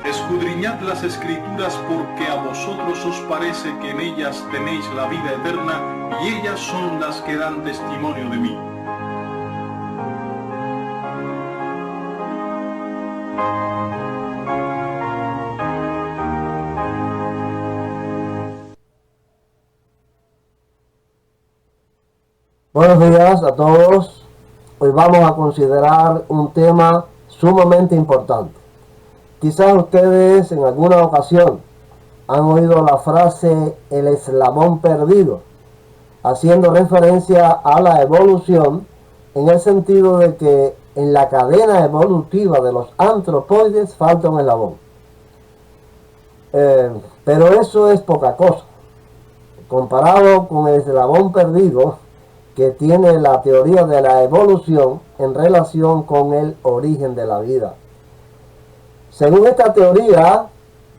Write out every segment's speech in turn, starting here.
Escudriñad las Escrituras, porque a vosotros os parece que en ellas tenéis la vida eterna, y ellas son las que dan testimonio de mí. Buenos días a todos. Hoy vamos a considerar un tema sumamente importante. Quizás ustedes en alguna ocasión han oído la frase el eslabón perdido, haciendo referencia a la evolución en el sentido de que en la cadena evolutiva de los antropoides falta un eslabón. Pero eso es poca cosa comparado con el eslabón perdido que tiene la teoría de la evolución en relación con el origen de la vida. Según esta teoría,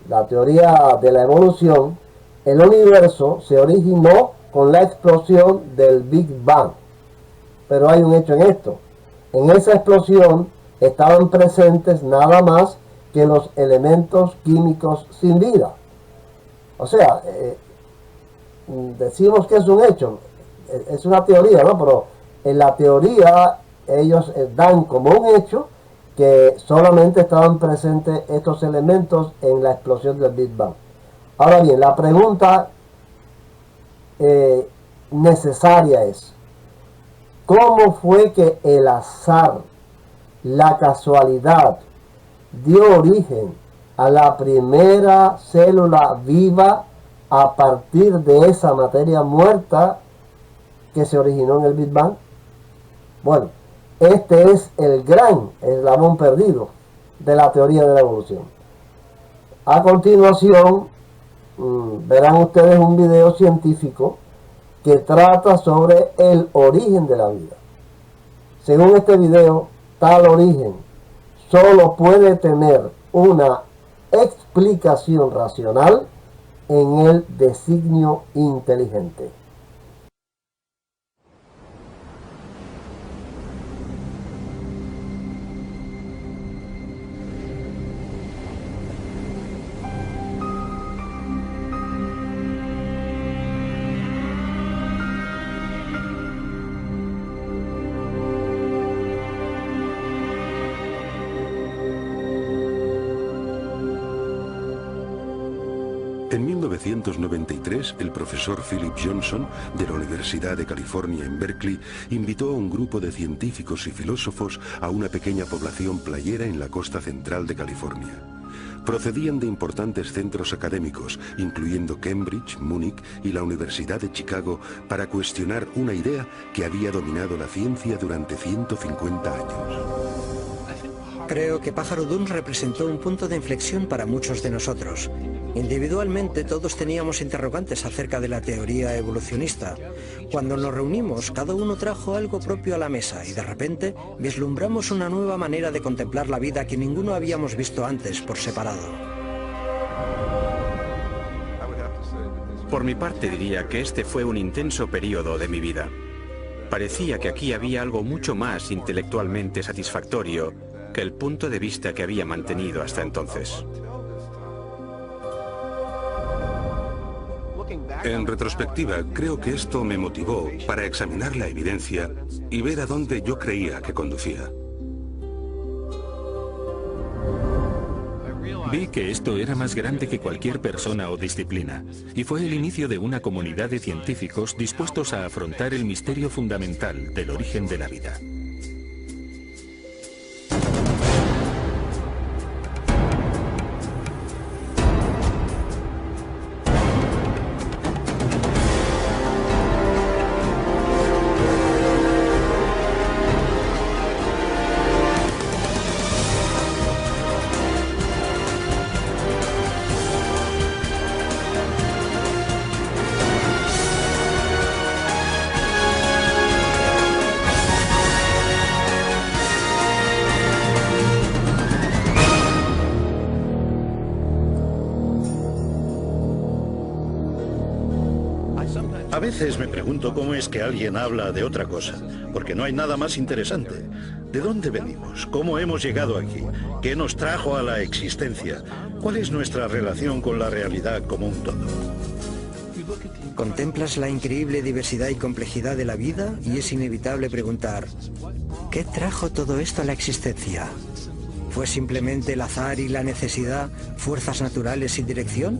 la teoría de la evolución, el universo se originó con la explosión del Big Bang. Pero hay un hecho en esto. En esa explosión estaban presentes nada más que los elementos químicos sin vida. O sea, decimos que es un hecho, es una teoría, ¿no? Pero en la teoría ellos dan como un hecho que solamente estaban presentes estos elementos en la explosión del Big Bang. Ahora bien, la pregunta necesaria es, ¿cómo fue que el azar, la casualidad, dio origen a la primera célula viva a partir de esa materia muerta que se originó en el Big Bang? Bueno, este es el gran eslabón perdido de la teoría de la evolución. A continuación, verán ustedes un video científico que trata sobre el origen de la vida. Según este video, tal origen solo puede tener una explicación racional en el designio inteligente. En 1993, el profesor Philip Johnson, de la Universidad de California en Berkeley, invitó a un grupo de científicos y filósofos a una pequeña población playera en la costa central de California. Procedían de importantes centros académicos, incluyendo Cambridge, Múnich y la Universidad de Chicago, para cuestionar una idea que había dominado la ciencia durante 150 años. Creo que Pájaro Duns representó un punto de inflexión para muchos de nosotros. Individualmente todos teníamos interrogantes acerca de la teoría evolucionista. Cuando nos reunimos, cada uno trajo algo propio a la mesa y de repente vislumbramos una nueva manera de contemplar la vida que ninguno habíamos visto antes por separado. Por mi parte diría que este fue un intenso periodo de mi vida. Parecía que aquí había algo mucho más intelectualmente satisfactorio que el punto de vista que había mantenido hasta entonces. En retrospectiva, creo que esto me motivó para examinar la evidencia y ver a dónde yo creía que conducía. Vi que esto era más grande que cualquier persona o disciplina, y fue el inicio de una comunidad de científicos dispuestos a afrontar el misterio fundamental del origen de la vida. A veces me pregunto cómo es que alguien habla de otra cosa, porque no hay nada más interesante. ¿De dónde venimos? ¿Cómo hemos llegado aquí? ¿Qué nos trajo a la existencia? ¿Cuál es nuestra relación con la realidad como un todo? Contemplas la increíble diversidad y complejidad de la vida y es inevitable preguntar, ¿qué trajo todo esto a la existencia? ¿Fue simplemente el azar y la necesidad, fuerzas naturales sin dirección?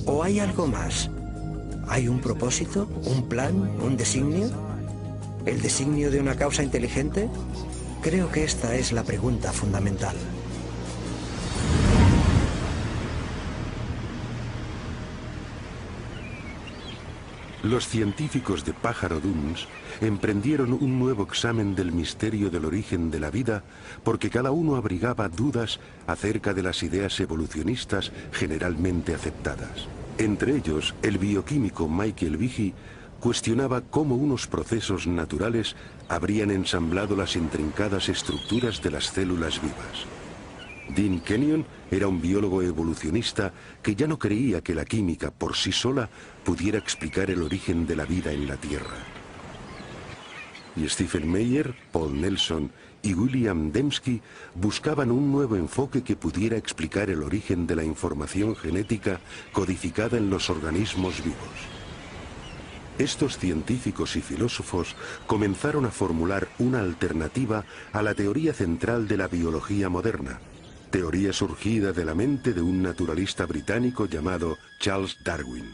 ¿O hay algo más? ¿Hay un propósito, un plan, un designio? ¿El designio de una causa inteligente? Creo que esta es la pregunta fundamental. Los científicos de Pájaro Duns emprendieron un nuevo examen del misterio del origen de la vida porque cada uno abrigaba dudas acerca de las ideas evolucionistas generalmente aceptadas. Entre ellos, el bioquímico Michael Behe cuestionaba cómo unos procesos naturales habrían ensamblado las intrincadas estructuras de las células vivas. Dean Kenyon era un biólogo evolucionista que ya no creía que la química por sí sola pudiera explicar el origen de la vida en la Tierra. Y Stephen Meyer, Paul Nelson y William Dembski buscaban un nuevo enfoque que pudiera explicar el origen de la información genética codificada en los organismos vivos. Estos científicos y filósofos comenzaron a formular una alternativa a la teoría central de la biología moderna, teoría surgida de la mente de un naturalista británico llamado Charles Darwin.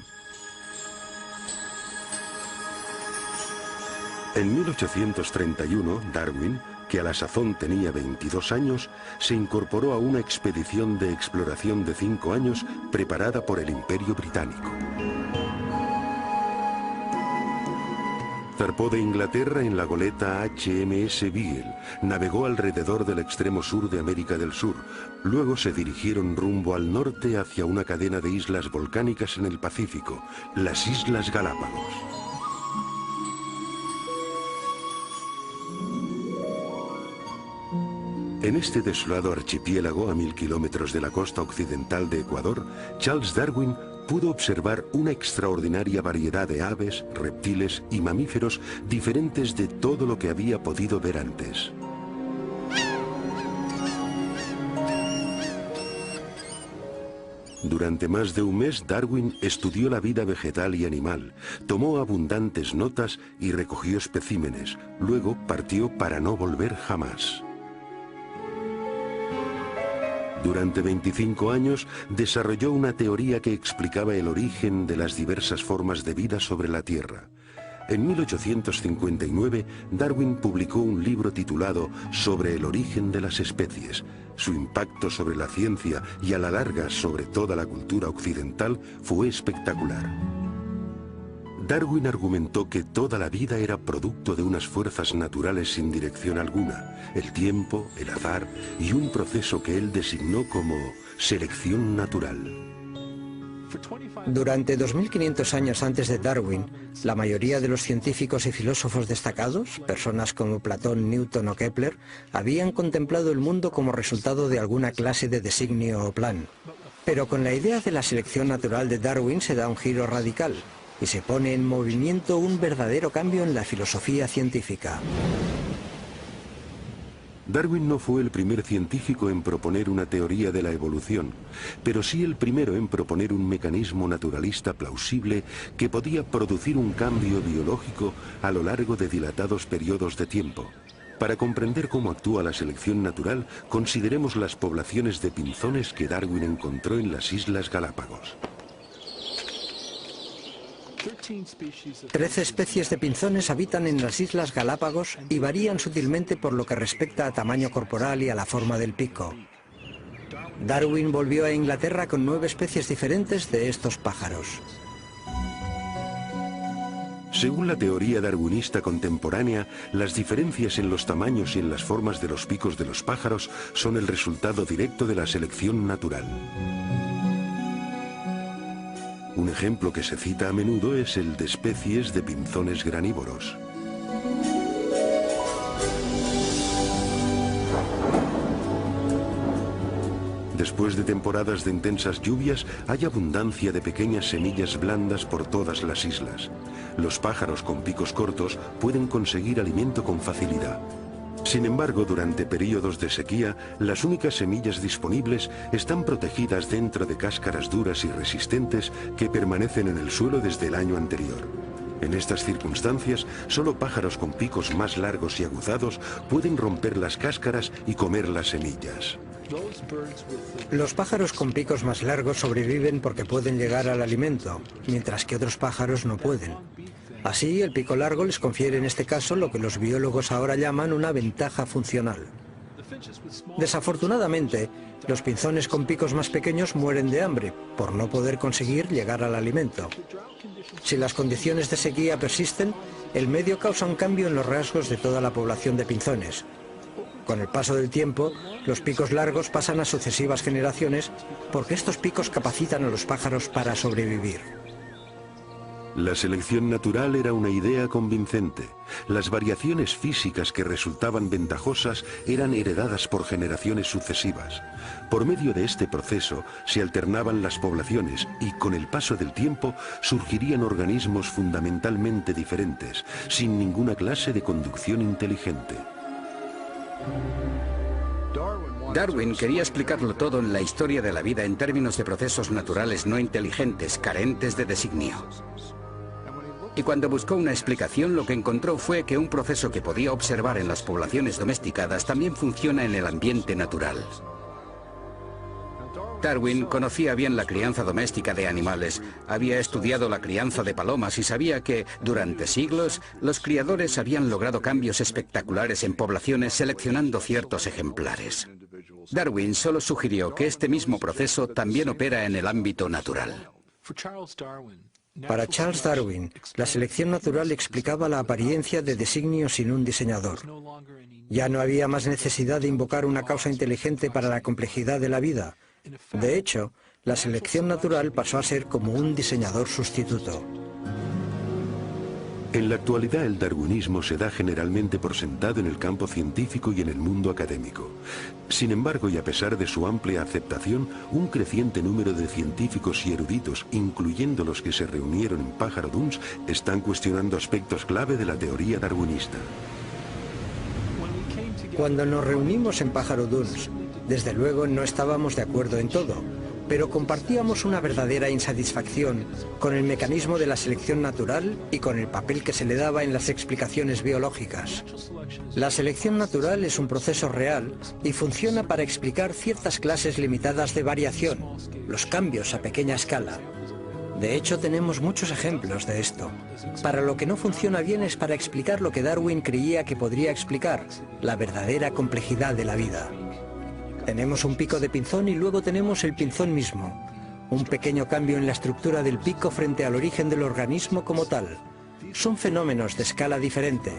En 1831, Darwin, que a la sazón tenía 22 años, se incorporó a una expedición de exploración de 5 años preparada por el Imperio Británico. Zarpó de Inglaterra en la goleta HMS Beagle, navegó alrededor del extremo sur de América del Sur, luego se dirigieron rumbo al norte hacia una cadena de islas volcánicas en el Pacífico, las Islas Galápagos. En este desolado archipiélago, a 1000 kilómetros de la costa occidental de Ecuador, Charles Darwin pudo observar una extraordinaria variedad de aves, reptiles y mamíferos diferentes de todo lo que había podido ver antes. Durante más de un mes, Darwin estudió la vida vegetal y animal, tomó abundantes notas y recogió especímenes. Luego partió para no volver jamás. Durante 25 años desarrolló una teoría que explicaba el origen de las diversas formas de vida sobre la Tierra. En 1859, Darwin publicó un libro titulado Sobre el origen de las especies. Su impacto sobre la ciencia y a la larga sobre toda la cultura occidental fue espectacular. Darwin argumentó que toda la vida era producto de unas fuerzas naturales sin dirección alguna, el tiempo, el azar y un proceso que él designó como selección natural. Durante 2500 años antes de Darwin, la mayoría de los científicos y filósofos destacados, personas como Platón, Newton o Kepler, habían contemplado el mundo como resultado de alguna clase de designio o plan. Pero con la idea de la selección natural de Darwin se da un giro radical y se pone en movimiento un verdadero cambio en la filosofía científica. Darwin no fue el primer científico en proponer una teoría de la evolución, pero sí el primero en proponer un mecanismo naturalista plausible que podía producir un cambio biológico a lo largo de dilatados periodos de tiempo. Para comprender cómo actúa la selección natural, consideremos las poblaciones de pinzones que Darwin encontró en las Islas Galápagos. 13 especies de pinzones habitan en las Islas Galápagos y varían sutilmente por lo que respecta a tamaño corporal y a la forma del pico. Darwin volvió a Inglaterra con 9 especies diferentes de estos pájaros. Según la teoría darwinista contemporánea, las diferencias en los tamaños y en las formas de los picos de los pájaros son el resultado directo de la selección natural. Un ejemplo que se cita a menudo es el de especies de pinzones granívoros. Después de temporadas de intensas lluvias, hay abundancia de pequeñas semillas blandas por todas las islas. Los pájaros con picos cortos pueden conseguir alimento con facilidad. Sin embargo, durante periodos de sequía, las únicas semillas disponibles están protegidas dentro de cáscaras duras y resistentes que permanecen en el suelo desde el año anterior. En estas circunstancias, solo pájaros con picos más largos y aguzados pueden romper las cáscaras y comer las semillas. Los pájaros con picos más largos sobreviven porque pueden llegar al alimento, mientras que otros pájaros no pueden. Así, el pico largo les confiere en este caso lo que los biólogos ahora llaman una ventaja funcional. Desafortunadamente, los pinzones con picos más pequeños mueren de hambre por no poder conseguir llegar al alimento. Si las condiciones de sequía persisten, el medio causa un cambio en los rasgos de toda la población de pinzones. Con el paso del tiempo, los picos largos pasan a sucesivas generaciones porque estos picos capacitan a los pájaros para sobrevivir. La selección natural era una idea convincente. Las variaciones físicas que resultaban ventajosas eran heredadas por generaciones sucesivas. Por medio de este proceso se alternaban las poblaciones y con el paso del tiempo surgirían organismos fundamentalmente diferentes, sin ninguna clase de conducción inteligente. Darwin quería explicarlo todo en la historia de la vida en términos de procesos naturales no inteligentes, carentes de designio. Y cuando buscó una explicación, lo que encontró fue que un proceso que podía observar en las poblaciones domesticadas también funciona en el ambiente natural. Darwin conocía bien la crianza doméstica de animales, había estudiado la crianza de palomas y sabía que, durante siglos, los criadores habían logrado cambios espectaculares en poblaciones seleccionando ciertos ejemplares. Darwin solo sugirió que este mismo proceso también opera en el ámbito natural. Para Charles Darwin, la selección natural explicaba la apariencia de designio sin un diseñador. Ya no había más necesidad de invocar una causa inteligente para la complejidad de la vida. De hecho, la selección natural pasó a ser como un diseñador sustituto. En la actualidad el darwinismo se da generalmente por sentado en el campo científico y en el mundo académico. Sin embargo, y a pesar de su amplia aceptación, un creciente número de científicos y eruditos, incluyendo los que se reunieron en Pájaro Duns, están cuestionando aspectos clave de la teoría darwinista. Cuando nos reunimos en Pájaro Duns, desde luego no estábamos de acuerdo en todo, pero compartíamos una verdadera insatisfacción con el mecanismo de la selección natural y con el papel que se le daba en las explicaciones biológicas. La selección natural es un proceso real y funciona para explicar ciertas clases limitadas de variación, los cambios a pequeña escala. De hecho, tenemos muchos ejemplos de esto. Para lo que no funciona bien es para explicar lo que Darwin creía que podría explicar, la verdadera complejidad de la vida. Tenemos un pico de pinzón y luego tenemos el pinzón mismo. Un pequeño cambio en la estructura del pico frente al origen del organismo como tal. Son fenómenos de escala diferente.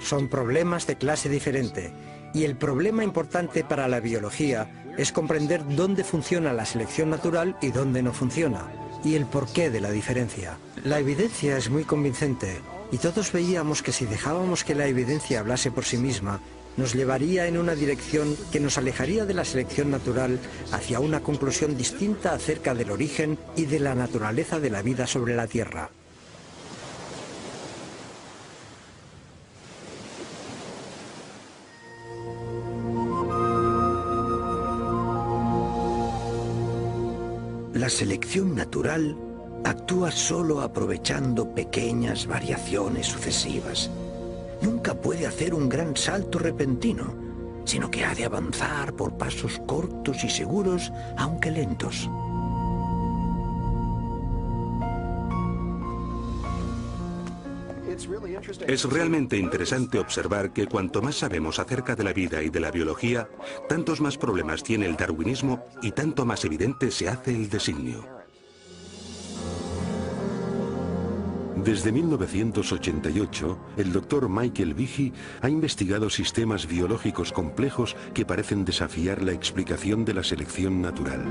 Son problemas de clase diferente. Y el problema importante para la biología es comprender dónde funciona la selección natural y dónde no funciona. Y el porqué de la diferencia. La evidencia es muy convincente. Y todos veíamos que si dejábamos que la evidencia hablase por sí misma, nos llevaría en una dirección que nos alejaría de la selección natural hacia una conclusión distinta acerca del origen y de la naturaleza de la vida sobre la Tierra. La selección natural actúa solo aprovechando pequeñas variaciones sucesivas. Nunca puede hacer un gran salto repentino, sino que ha de avanzar por pasos cortos y seguros, aunque lentos. Es realmente interesante observar que cuanto más sabemos acerca de la vida y de la biología, tantos más problemas tiene el darwinismo y tanto más evidente se hace el designio. Desde 1988, el Dr. Michael Behe ha investigado sistemas biológicos complejos que parecen desafiar la explicación de la selección natural.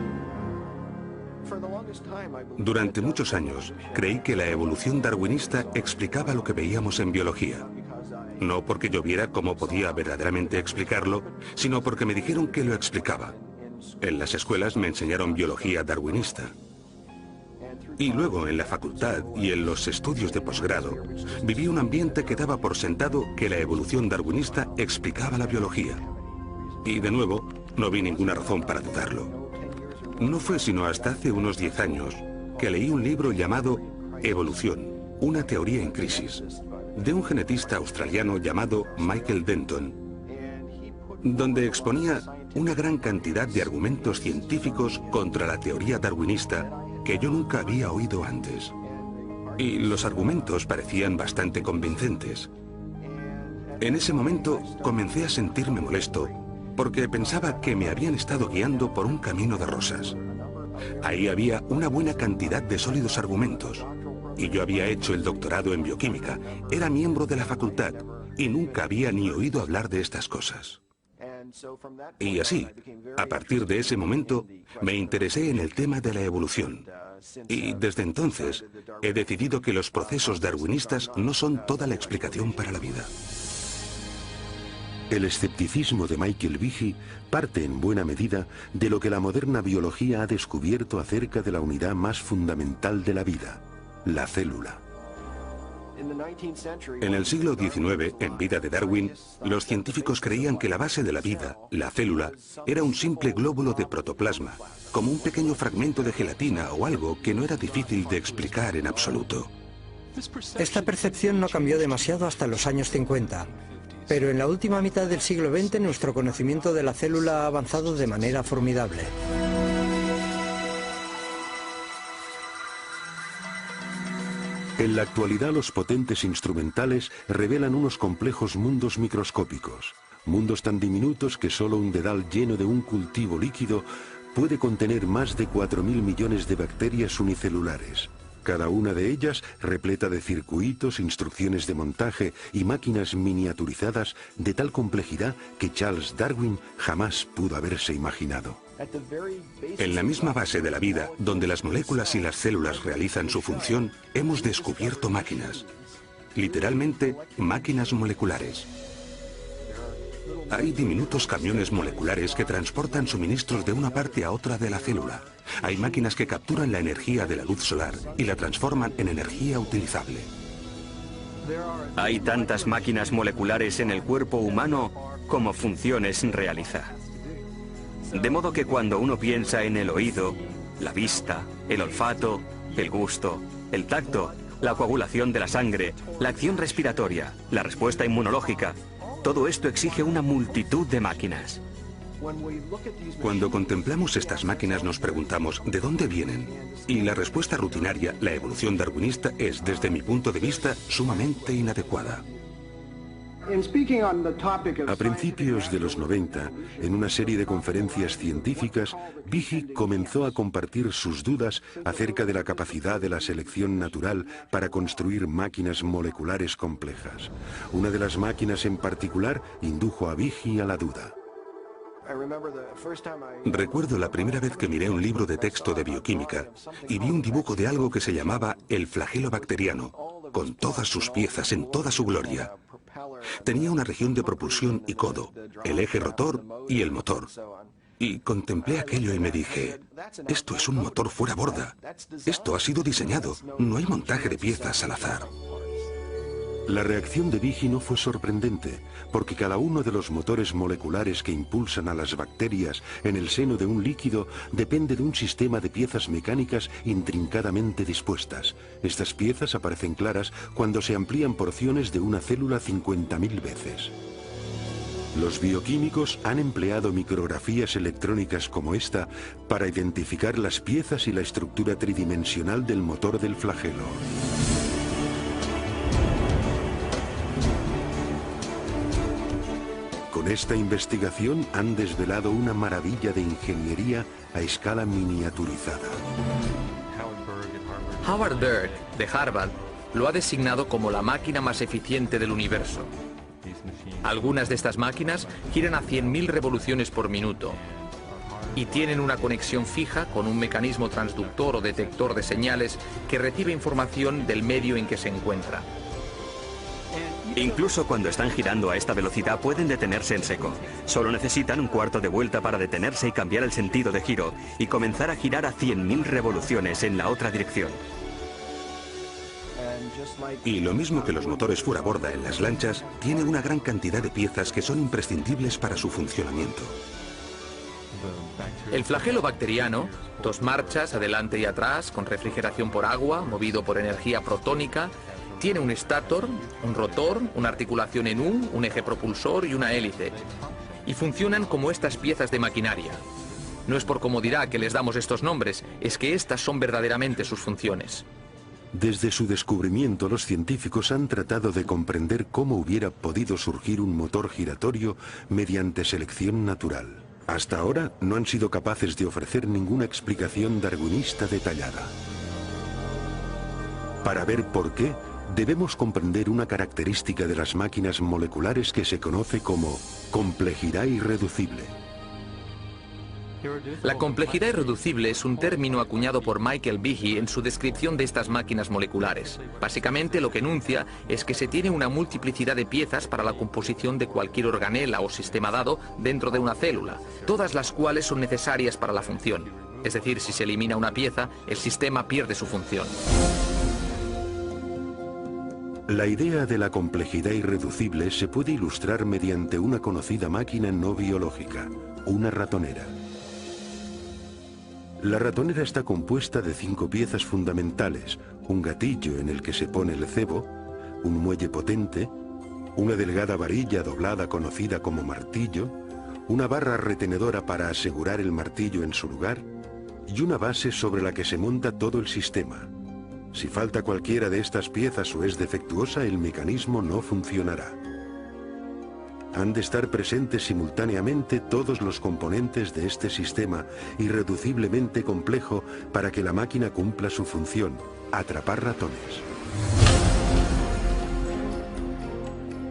Durante muchos años, creí que la evolución darwinista explicaba lo que veíamos en biología. No porque yo viera cómo podía verdaderamente explicarlo, sino porque me dijeron que lo explicaba. En las escuelas me enseñaron biología darwinista. Y luego en la facultad y en los estudios de posgrado, viví un ambiente que daba por sentado que la evolución darwinista explicaba la biología. Y de nuevo, no vi ninguna razón para dudarlo. No fue sino hasta hace unos 10 años que leí un libro llamado Evolución, una teoría en crisis, de un genetista australiano llamado Michael Denton, donde exponía una gran cantidad de argumentos científicos contra la teoría darwinista que yo nunca había oído antes. Y los argumentos parecían bastante convincentes. En ese momento comencé a sentirme molesto porque pensaba que me habían estado guiando por un camino de rosas. Ahí había una buena cantidad de sólidos argumentos. Y yo había hecho el doctorado en bioquímica, era miembro de la facultad y nunca había ni oído hablar de estas cosas. Y así, a partir de ese momento, me interesé en el tema de la evolución. Y desde entonces, he decidido que los procesos darwinistas no son toda la explicación para la vida. El escepticismo de Michael Behe parte en buena medida de lo que la moderna biología ha descubierto acerca de la unidad más fundamental de la vida, la célula. En el siglo XIX, en vida de Darwin, los científicos creían que la base de la vida, la célula, era un simple glóbulo de protoplasma, como un pequeño fragmento de gelatina o algo que no era difícil de explicar en absoluto. Esta percepción no cambió demasiado hasta los años 50, pero en la última mitad del siglo XX nuestro conocimiento de la célula ha avanzado de manera formidable. En la actualidad los potentes instrumentales revelan unos complejos mundos microscópicos, mundos tan diminutos que solo un dedal lleno de un cultivo líquido puede contener más de 4.000 millones de bacterias unicelulares, cada una de ellas repleta de circuitos, instrucciones de montaje y máquinas miniaturizadas de tal complejidad que Charles Darwin jamás pudo haberse imaginado. En la misma base de la vida, donde las moléculas y las células realizan su función, hemos descubierto máquinas. Literalmente, máquinas moleculares. Hay diminutos camiones moleculares que transportan suministros de una parte a otra de la célula. Hay máquinas que capturan la energía de la luz solar y la transforman en energía utilizable. Hay tantas máquinas moleculares en el cuerpo humano como funciones realiza. De modo que cuando uno piensa en el oído, la vista, el olfato, el gusto, el tacto, la coagulación de la sangre, la acción respiratoria, la respuesta inmunológica, todo esto exige una multitud de máquinas. Cuando contemplamos estas máquinas nos preguntamos ¿de dónde vienen? Y la respuesta rutinaria, la evolución darwinista, es, desde mi punto de vista, sumamente inadecuada. A principios de los 90, en una serie de conferencias científicas, Behe comenzó a compartir sus dudas acerca de la capacidad de la selección natural para construir máquinas moleculares complejas. Una de las máquinas en particular indujo a Behe a la duda. Recuerdo la primera vez que miré un libro de texto de bioquímica y vi un dibujo de algo que se llamaba el flagelo bacteriano, con todas sus piezas en toda su gloria. Tenía una región de propulsión y codo, el eje rotor y el motor. Y contemplé aquello y me dije, esto es un motor fuera borda. Esto ha sido diseñado, no hay montaje de piezas al azar. La reacción de Behe no fue sorprendente, porque cada uno de los motores moleculares que impulsan a las bacterias en el seno de un líquido depende de un sistema de piezas mecánicas intrincadamente dispuestas. Estas piezas aparecen claras cuando se amplían porciones de una célula 50.000 veces. Los bioquímicos han empleado micrografías electrónicas como esta para identificar las piezas y la estructura tridimensional del motor del flagelo. Con esta investigación han desvelado una maravilla de ingeniería a escala miniaturizada. Howard Berg, de Harvard, lo ha designado como la máquina más eficiente del universo. Algunas de estas máquinas giran a 100.000 revoluciones por minuto y tienen una conexión fija con un mecanismo transductor o detector de señales que recibe información del medio en que se encuentra. Incluso cuando están girando a esta velocidad pueden detenerse en seco. Solo necesitan un cuarto de vuelta para detenerse y cambiar el sentido de giro y comenzar a girar a 100.000 revoluciones en la otra dirección. Y lo mismo que los motores fuera borda en las lanchas, tiene una gran cantidad de piezas que son imprescindibles para su funcionamiento. El flagelo bacteriano, 2 marchas adelante y atrás, con refrigeración por agua, movido por energía protónica, tiene un estator, un rotor, una articulación en U, un eje propulsor y una hélice. Y funcionan como estas piezas de maquinaria. No es por comodidad que les damos estos nombres, es que estas son verdaderamente sus funciones. Desde su descubrimiento, los científicos han tratado de comprender cómo hubiera podido surgir un motor giratorio mediante selección natural. Hasta ahora no han sido capaces de ofrecer ninguna explicación darwinista detallada. Para ver por qué, debemos comprender una característica de las máquinas moleculares que se conoce como complejidad irreducible. La complejidad irreducible es un término acuñado por Michael Behe en su descripción de estas máquinas moleculares. Básicamente lo que enuncia es que se tiene una multiplicidad de piezas para la composición de cualquier organela o sistema dado dentro de una célula, todas las cuales son necesarias para la función. Es decir, si se elimina una pieza, el sistema pierde su función. La idea de la complejidad irreducible se puede ilustrar mediante una conocida máquina no biológica, una ratonera. La ratonera está compuesta de 5 piezas fundamentales: un gatillo en el que se pone el cebo, un muelle potente, una delgada varilla doblada conocida como martillo, una barra retenedora para asegurar el martillo en su lugar y una base sobre la que se monta todo el sistema. Si falta cualquiera de estas piezas o es defectuosa, el mecanismo no funcionará. Han de estar presentes simultáneamente todos los componentes de este sistema irreduciblemente complejo para que la máquina cumpla su función: atrapar ratones.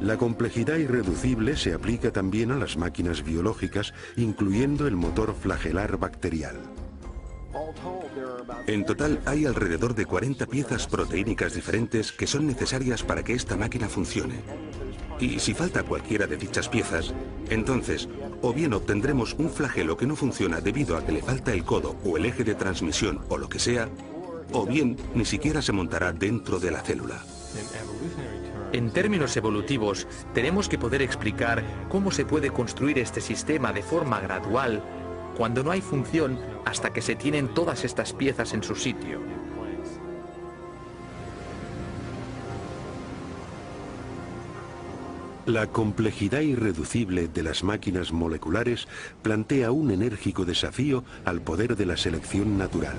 La complejidad irreducible se aplica también a las máquinas biológicas, incluyendo el motor flagelar bacterial. En total hay alrededor de 40 piezas proteínicas diferentes que son necesarias para que esta máquina funcione. Y si falta cualquiera de dichas piezas, entonces o bien obtendremos un flagelo que no funciona debido a que le falta el codo o el eje de transmisión o lo que sea, o bien ni siquiera se montará dentro de la célula. En términos evolutivos, tenemos que poder explicar cómo se puede construir este sistema de forma gradual cuando no hay función hasta que se tienen todas estas piezas en su sitio. La complejidad irreducible de las máquinas moleculares plantea un enérgico desafío al poder de la selección natural.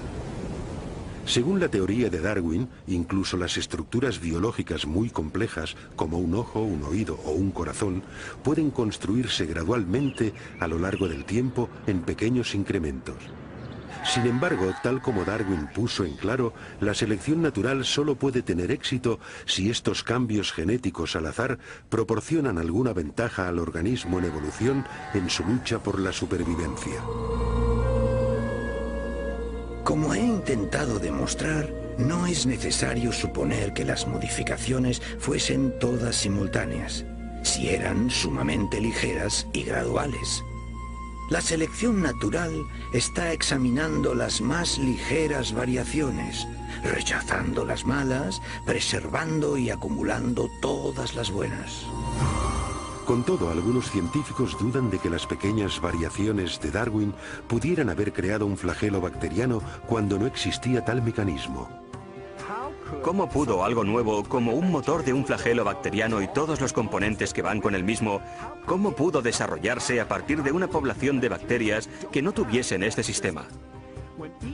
Según la teoría de Darwin, incluso las estructuras biológicas muy complejas, como un ojo, un oído o un corazón, pueden construirse gradualmente a lo largo del tiempo en pequeños incrementos. Sin embargo, tal como Darwin puso en claro, la selección natural solo puede tener éxito si estos cambios genéticos al azar proporcionan alguna ventaja al organismo en evolución en su lucha por la supervivencia. Como he intentado demostrar, no es necesario suponer que las modificaciones fuesen todas simultáneas, si eran sumamente ligeras y graduales. La selección natural está examinando las más ligeras variaciones, rechazando las malas, preservando y acumulando todas las buenas. Con todo, algunos científicos dudan de que las pequeñas variaciones de Darwin pudieran haber creado un flagelo bacteriano cuando no existía tal mecanismo. ¿Cómo pudo algo nuevo, como un motor de un flagelo bacteriano y todos los componentes que van con el mismo, cómo pudo desarrollarse a partir de una población de bacterias que no tuviesen este sistema?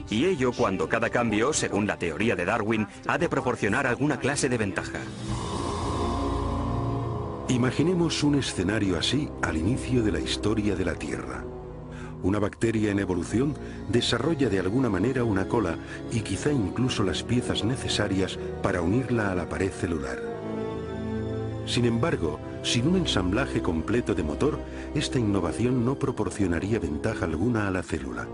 Y ello cuando cada cambio, según la teoría de Darwin, ha de proporcionar alguna clase de ventaja. Imaginemos un escenario así al inicio de la historia de la Tierra. Una bacteria en evolución desarrolla de alguna manera una cola y quizá incluso las piezas necesarias para unirla a la pared celular. Sin embargo, sin un ensamblaje completo de motor, esta innovación no proporcionaría ventaja alguna a la célula.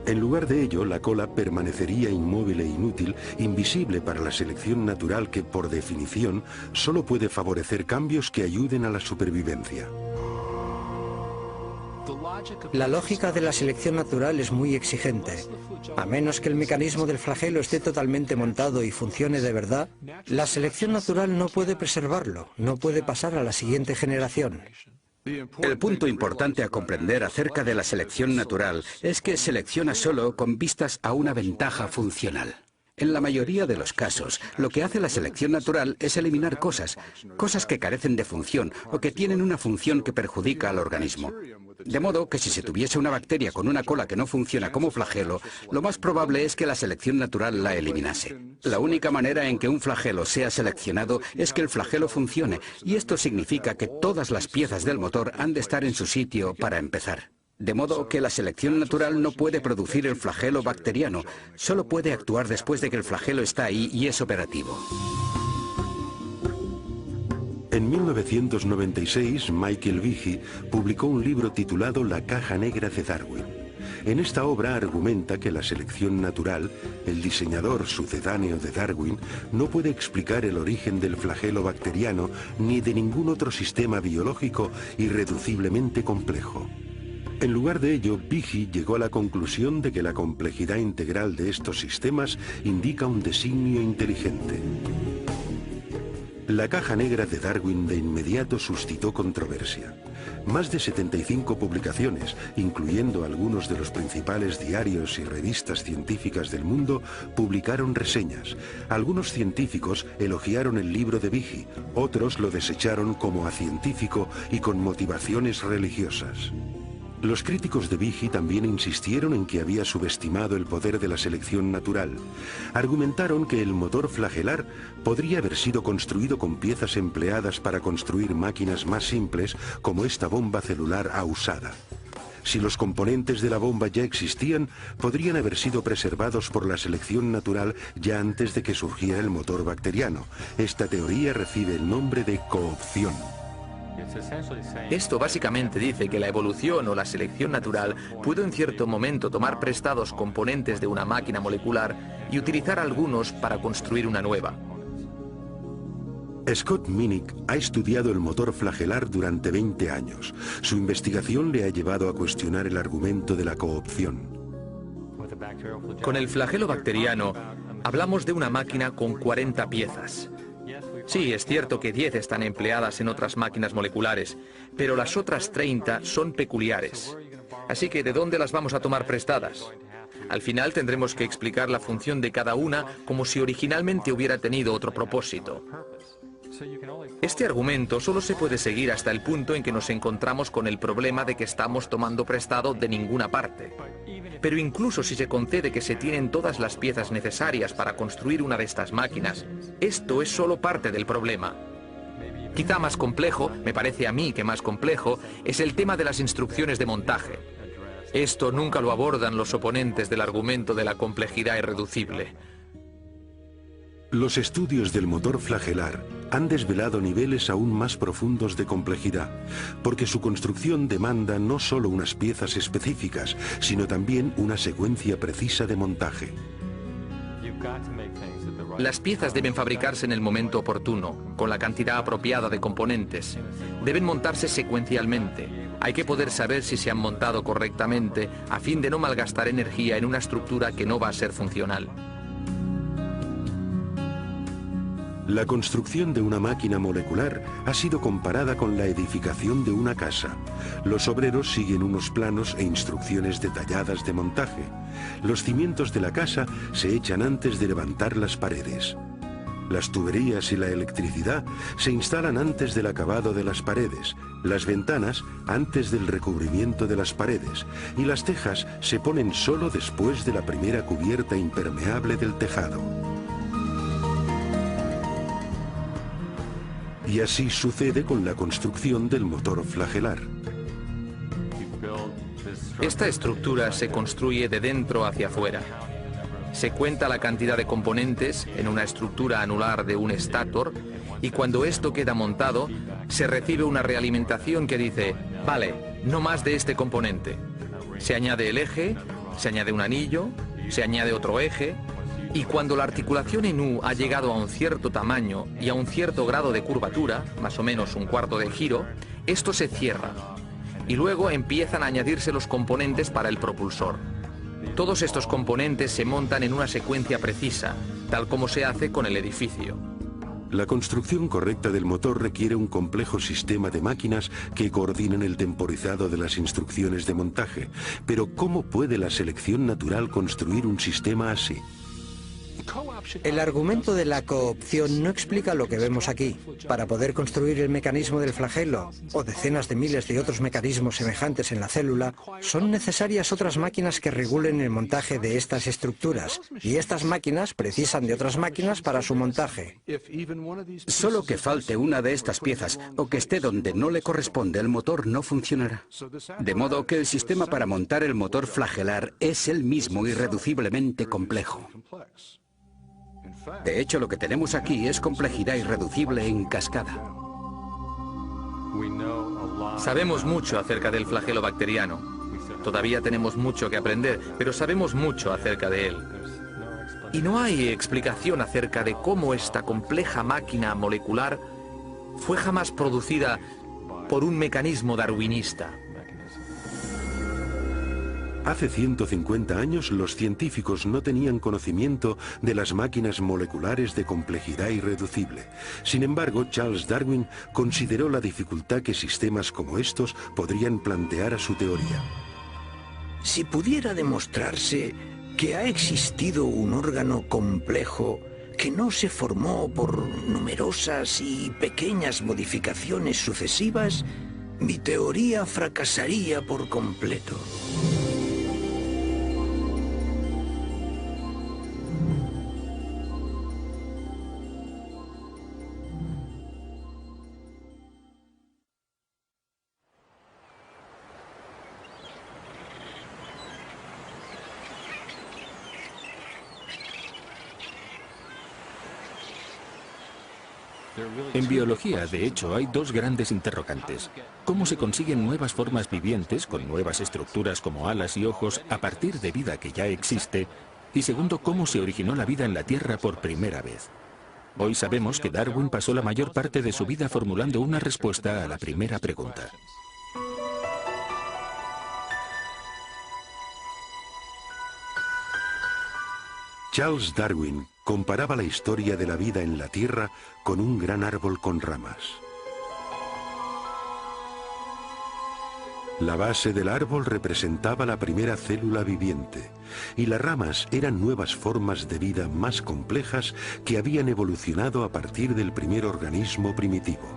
En lugar de ello, la cola permanecería inmóvil e inútil, invisible para la selección natural que, por definición, solo puede favorecer cambios que ayuden a la supervivencia. La lógica de la selección natural es muy exigente. A menos que el mecanismo del flagelo esté totalmente montado y funcione de verdad, la selección natural no puede preservarlo, no puede pasar a la siguiente generación. El punto importante a comprender acerca de la selección natural es que selecciona solo con vistas a una ventaja funcional. En la mayoría de los casos, lo que hace la selección natural es eliminar cosas que carecen de función o que tienen una función que perjudica al organismo. De modo que si se tuviese una bacteria con una cola que no funciona como flagelo, lo más probable es que la selección natural la eliminase. La única manera en que un flagelo sea seleccionado es que el flagelo funcione, y esto significa que todas las piezas del motor han de estar en su sitio para empezar. De modo que la selección natural no puede producir el flagelo bacteriano, solo puede actuar después de que el flagelo está ahí y es operativo. En 1996, Michael Behe publicó un libro titulado La caja negra de Darwin. En esta obra argumenta que la selección natural, el diseñador sucedáneo de Darwin, no puede explicar el origen del flagelo bacteriano ni de ningún otro sistema biológico irreduciblemente complejo. En lugar de ello, Behe llegó a la conclusión de que la complejidad integral de estos sistemas indica un designio inteligente. La caja negra de Darwin de inmediato suscitó controversia. Más de 75 publicaciones, incluyendo algunos de los principales diarios y revistas científicas del mundo, publicaron reseñas. Algunos científicos elogiaron el libro de Behe, otros lo desecharon como acientífico y con motivaciones religiosas. Los críticos de Behe también insistieron en que había subestimado el poder de la selección natural. Argumentaron que el motor flagelar podría haber sido construido con piezas empleadas para construir máquinas más simples, como esta bomba celular usada. Si los componentes de la bomba ya existían, podrían haber sido preservados por la selección natural ya antes de que surgiera el motor bacteriano. Esta teoría recibe el nombre de coopción. Esto básicamente dice que la evolución o la selección natural pudo en cierto momento tomar prestados componentes de una máquina molecular y utilizar algunos para construir una nueva. Scott Minnick ha estudiado el motor flagelar durante 20 años. Su investigación le ha llevado a cuestionar el argumento de la coopción. Con el flagelo bacteriano, hablamos de una máquina con 40 piezas. Sí, es cierto que 10 están empleadas en otras máquinas moleculares, pero las otras 30 son peculiares. Así que, ¿de dónde las vamos a tomar prestadas? Al final tendremos que explicar la función de cada una como si originalmente hubiera tenido otro propósito. Este argumento solo se puede seguir hasta el punto en que nos encontramos con el problema de que estamos tomando prestado de ninguna parte. Pero incluso si se concede que se tienen todas las piezas necesarias para construir una de estas máquinas, esto es solo parte del problema. Quizá más complejo, me parece a mí que más complejo, es el tema de las instrucciones de montaje. Esto nunca lo abordan los oponentes del argumento de la complejidad irreducible. Los estudios del motor flagelar han desvelado niveles aún más profundos de complejidad, porque su construcción demanda no solo unas piezas específicas, sino también una secuencia precisa de montaje. Las piezas deben fabricarse en el momento oportuno, con la cantidad apropiada de componentes. Deben montarse secuencialmente. Hay que poder saber si se han montado correctamente a fin de no malgastar energía en una estructura que no va a ser funcional. La construcción de una máquina molecular ha sido comparada con la edificación de una casa. Los obreros siguen unos planos e instrucciones detalladas de montaje. Los cimientos de la casa se echan antes de levantar las paredes. Las tuberías y la electricidad se instalan antes del acabado de las paredes, las ventanas antes del recubrimiento de las paredes y las tejas se ponen solo después de la primera cubierta impermeable del tejado. Y así sucede con la construcción del motor flagelar. Esta estructura se construye de dentro hacia afuera. Se cuenta la cantidad de componentes en una estructura anular de un estator y cuando esto queda montado, se recibe una realimentación que dice, vale, no más de este componente. Se añade el eje Se añade un anillo, se añade otro eje, y cuando la articulación en U ha llegado a un cierto tamaño y a un cierto grado de curvatura, más o menos un cuarto de giro, esto se cierra. Y luego empiezan a añadirse los componentes para el propulsor. Todos estos componentes se montan en una secuencia precisa, tal como se hace con el edificio. La construcción correcta del motor requiere un complejo sistema de máquinas que coordinen el temporizado de las instrucciones de montaje. Pero ¿cómo puede la selección natural construir un sistema así? El argumento de la coopción no explica lo que vemos aquí. Para poder construir el mecanismo del flagelo o decenas de miles de otros mecanismos semejantes en la célula, son necesarias otras máquinas que regulen el montaje de estas estructuras, y estas máquinas precisan de otras máquinas para su montaje. Solo que falte una de estas piezas o que esté donde no le corresponde, el motor no funcionará. De modo que el sistema para montar el motor flagelar es el mismo irreduciblemente complejo. De hecho, lo que tenemos aquí es complejidad irreducible en cascada. Sabemos mucho acerca del flagelo bacteriano. Todavía tenemos mucho que aprender, pero sabemos mucho acerca de él. Y no hay explicación acerca de cómo esta compleja máquina molecular fue jamás producida por un mecanismo darwinista. Hace 150 años los científicos no tenían conocimiento de las máquinas moleculares de complejidad irreducible. Sin embargo, Charles Darwin consideró la dificultad que sistemas como estos podrían plantear a su teoría. Si pudiera demostrarse que ha existido un órgano complejo que no se formó por numerosas y pequeñas modificaciones sucesivas, mi teoría fracasaría por completo. En biología, de hecho, hay dos grandes interrogantes. ¿Cómo se consiguen nuevas formas vivientes con nuevas estructuras como alas y ojos a partir de vida que ya existe? Y segundo, ¿cómo se originó la vida en la Tierra por primera vez? Hoy sabemos que Darwin pasó la mayor parte de su vida formulando una respuesta a la primera pregunta. Charles Darwin comparaba la historia de la vida en la Tierra con un gran árbol con ramas. La base del árbol representaba la primera célula viviente, y las ramas eran nuevas formas de vida más complejas que habían evolucionado a partir del primer organismo primitivo.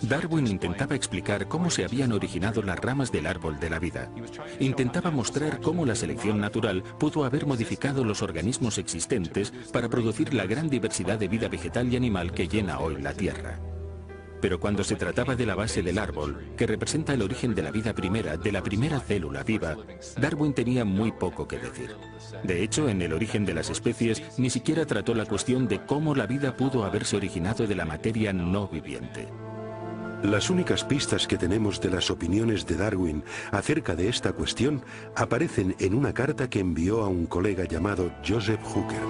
Darwin intentaba explicar cómo se habían originado las ramas del árbol de la vida. Intentaba mostrar cómo la selección natural pudo haber modificado los organismos existentes para producir la gran diversidad de vida vegetal y animal que llena hoy la Tierra. Pero cuando se trataba de la base del árbol, que representa el origen de la vida primera, de la primera célula viva, Darwin tenía muy poco que decir. De hecho, en el origen de las especies, ni siquiera trató la cuestión de cómo la vida pudo haberse originado de la materia no viviente. Las únicas pistas que tenemos de las opiniones de Darwin acerca de esta cuestión aparecen en una carta que envió a un colega llamado Joseph Hooker.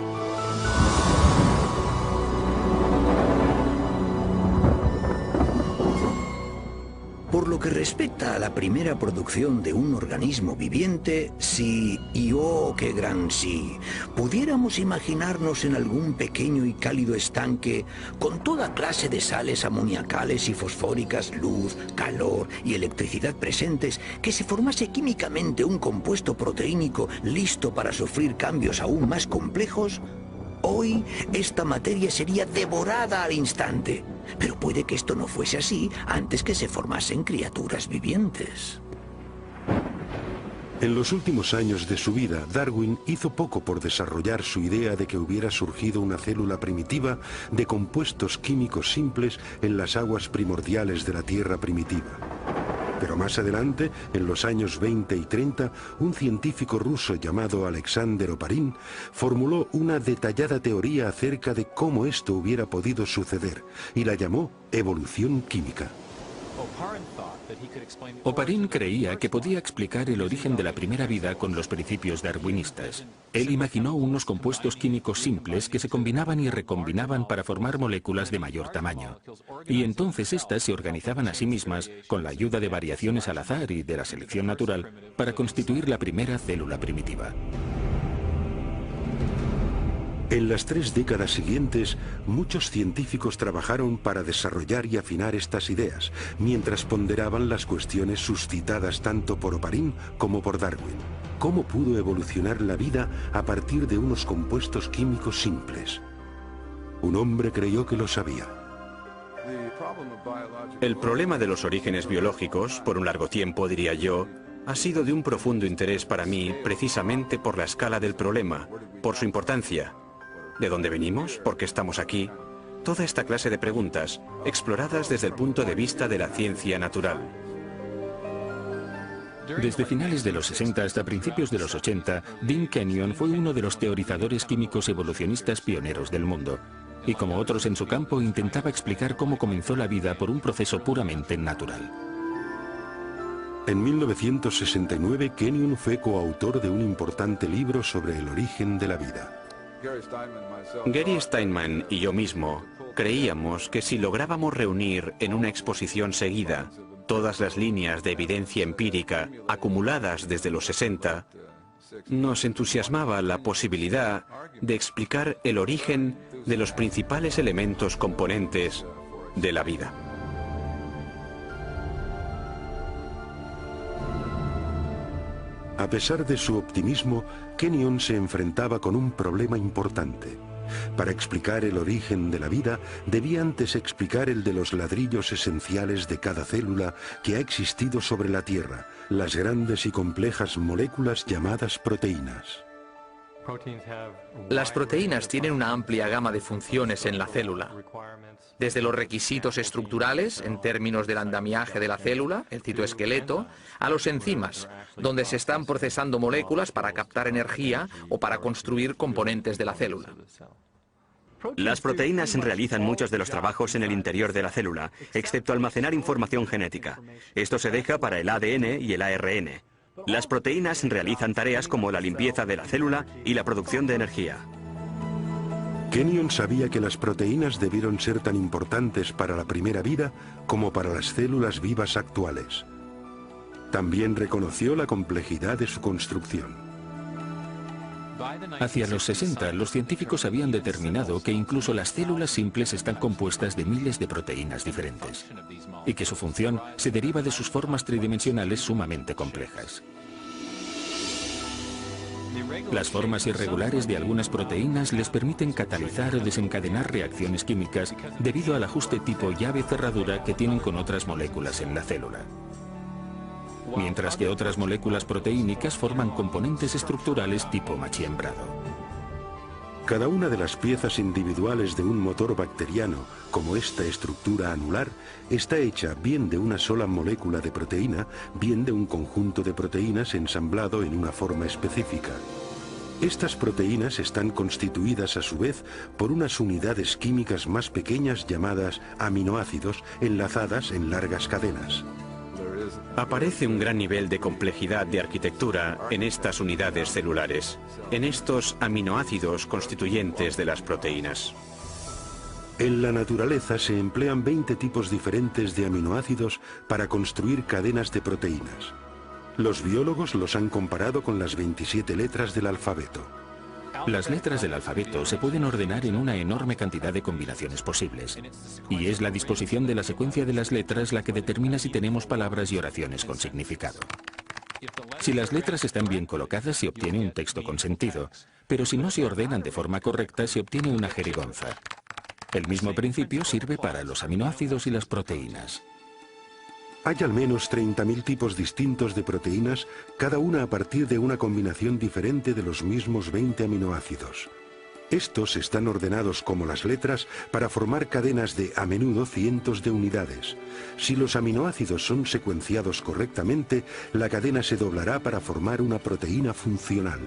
Por lo que respecta a la primera producción de un organismo viviente, si, y oh, qué gran sí, pudiéramos imaginarnos en algún pequeño y cálido estanque con toda clase de sales amoniacales y fosfóricas, luz, calor y electricidad presentes, que se formase químicamente un compuesto proteínico listo para sufrir cambios aún más complejos, hoy esta materia sería devorada al instante. Pero puede que esto no fuese así antes que se formasen criaturas vivientes. En los últimos años de su vida, Darwin hizo poco por desarrollar su idea de que hubiera surgido una célula primitiva de compuestos químicos simples en las aguas primordiales de la Tierra primitiva. Pero más adelante, en los años 20 y 30, un científico ruso llamado Alexander Oparin formuló una detallada teoría acerca de cómo esto hubiera podido suceder y la llamó evolución química. Oparin creía que podía explicar el origen de la primera vida con los principios darwinistas. Él imaginó unos compuestos químicos simples que se combinaban y recombinaban para formar moléculas de mayor tamaño. Y entonces éstas se organizaban a sí mismas con la ayuda de variaciones al azar y de la selección natural para constituir la primera célula primitiva. En las 3 décadas siguientes, muchos científicos trabajaron para desarrollar y afinar estas ideas, mientras ponderaban las cuestiones suscitadas tanto por Oparin como por Darwin. ¿Cómo pudo evolucionar la vida a partir de unos compuestos químicos simples? Un hombre creyó que lo sabía. El problema de los orígenes biológicos, por un largo tiempo diría yo, ha sido de un profundo interés para mí precisamente por la escala del problema, por su importancia. ¿De dónde venimos? ¿Por qué estamos aquí? Toda esta clase de preguntas, exploradas desde el punto de vista de la ciencia natural. Desde finales de los 60 hasta principios de los 80, Dean Kenyon fue uno de los teorizadores químicos evolucionistas pioneros del mundo. Y como otros en su campo, intentaba explicar cómo comenzó la vida por un proceso puramente natural. En 1969, Kenyon fue coautor de un importante libro sobre el origen de la vida. Gary Steinman y yo mismo creíamos que si lográbamos reunir en una exposición seguida todas las líneas de evidencia empírica acumuladas desde los 60, nos entusiasmaba la posibilidad de explicar el origen de los principales elementos componentes de la vida. A pesar de su optimismo, Kenyon se enfrentaba con un problema importante. Para explicar el origen de la vida, debía antes explicar el de los ladrillos esenciales de cada célula que ha existido sobre la Tierra, las grandes y complejas moléculas llamadas proteínas. Las proteínas tienen una amplia gama de funciones en la célula. Desde los requisitos estructurales, en términos del andamiaje de la célula, el citoesqueleto, a los enzimas, donde se están procesando moléculas para captar energía o para construir componentes de la célula. Las proteínas realizan muchos de los trabajos en el interior de la célula, excepto almacenar información genética. Esto se deja para el ADN y el ARN. Las proteínas realizan tareas como la limpieza de la célula y la producción de energía. Kenyon sabía que las proteínas debieron ser tan importantes para la primera vida como para las células vivas actuales. También reconoció la complejidad de su construcción. Hacia los 60, los científicos habían determinado que incluso las células simples están compuestas de miles de proteínas diferentes y que su función se deriva de sus formas tridimensionales sumamente complejas. Las formas irregulares de algunas proteínas les permiten catalizar o desencadenar reacciones químicas debido al ajuste tipo llave-cerradura que tienen con otras moléculas en la célula. Mientras que otras moléculas proteínicas forman componentes estructurales tipo machiembrado. Cada una de las piezas individuales de un motor bacteriano, como esta estructura anular, está hecha bien de una sola molécula de proteína, bien de un conjunto de proteínas ensamblado en una forma específica. Estas proteínas están constituidas a su vez por unas unidades químicas más pequeñas llamadas aminoácidos enlazadas en largas cadenas. Aparece un gran nivel de complejidad de arquitectura en estas unidades celulares, en estos aminoácidos constituyentes de las proteínas. En la naturaleza se emplean 20 tipos diferentes de aminoácidos para construir cadenas de proteínas. Los biólogos los han comparado con las 27 letras del alfabeto. Las letras del alfabeto se pueden ordenar en una enorme cantidad de combinaciones posibles. Y es la disposición de la secuencia de las letras la que determina si tenemos palabras y oraciones con significado. Si las letras están bien colocadas, se obtiene un texto con sentido, pero si no se ordenan de forma correcta, se obtiene una jerigonza. El mismo principio sirve para los aminoácidos y las proteínas. Hay al menos 30.000 tipos distintos de proteínas, cada una a partir de una combinación diferente de los mismos 20 aminoácidos. Estos están ordenados como las letras para formar cadenas de, a menudo, cientos de unidades. Si los aminoácidos son secuenciados correctamente, la cadena se doblará para formar una proteína funcional.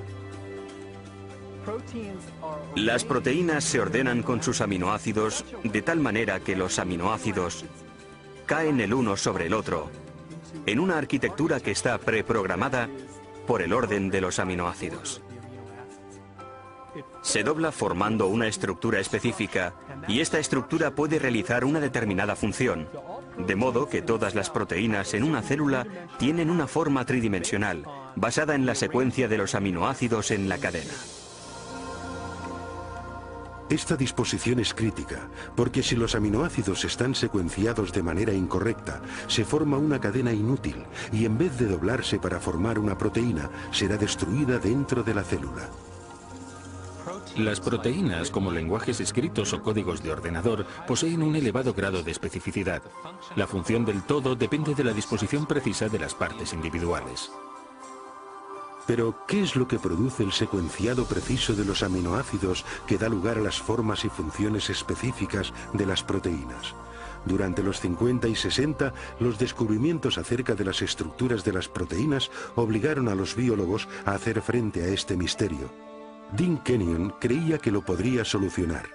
Las proteínas se ordenan con sus aminoácidos de tal manera que los aminoácidos caen el uno sobre el otro, en una arquitectura que está preprogramada por el orden de los aminoácidos. Se dobla formando una estructura específica y esta estructura puede realizar una determinada función, de modo que todas las proteínas en una célula tienen una forma tridimensional, basada en la secuencia de los aminoácidos en la cadena. Esta disposición es crítica, porque si los aminoácidos están secuenciados de manera incorrecta, se forma una cadena inútil y en vez de doblarse para formar una proteína, será destruida dentro de la célula. Las proteínas, como lenguajes escritos o códigos de ordenador, poseen un elevado grado de especificidad. La función del todo depende de la disposición precisa de las partes individuales. Pero, ¿qué es lo que produce el secuenciado preciso de los aminoácidos que da lugar a las formas y funciones específicas de las proteínas? Durante los 50 y 60, los descubrimientos acerca de las estructuras de las proteínas obligaron a los biólogos a hacer frente a este misterio. Dean Kenyon creía que lo podría solucionar.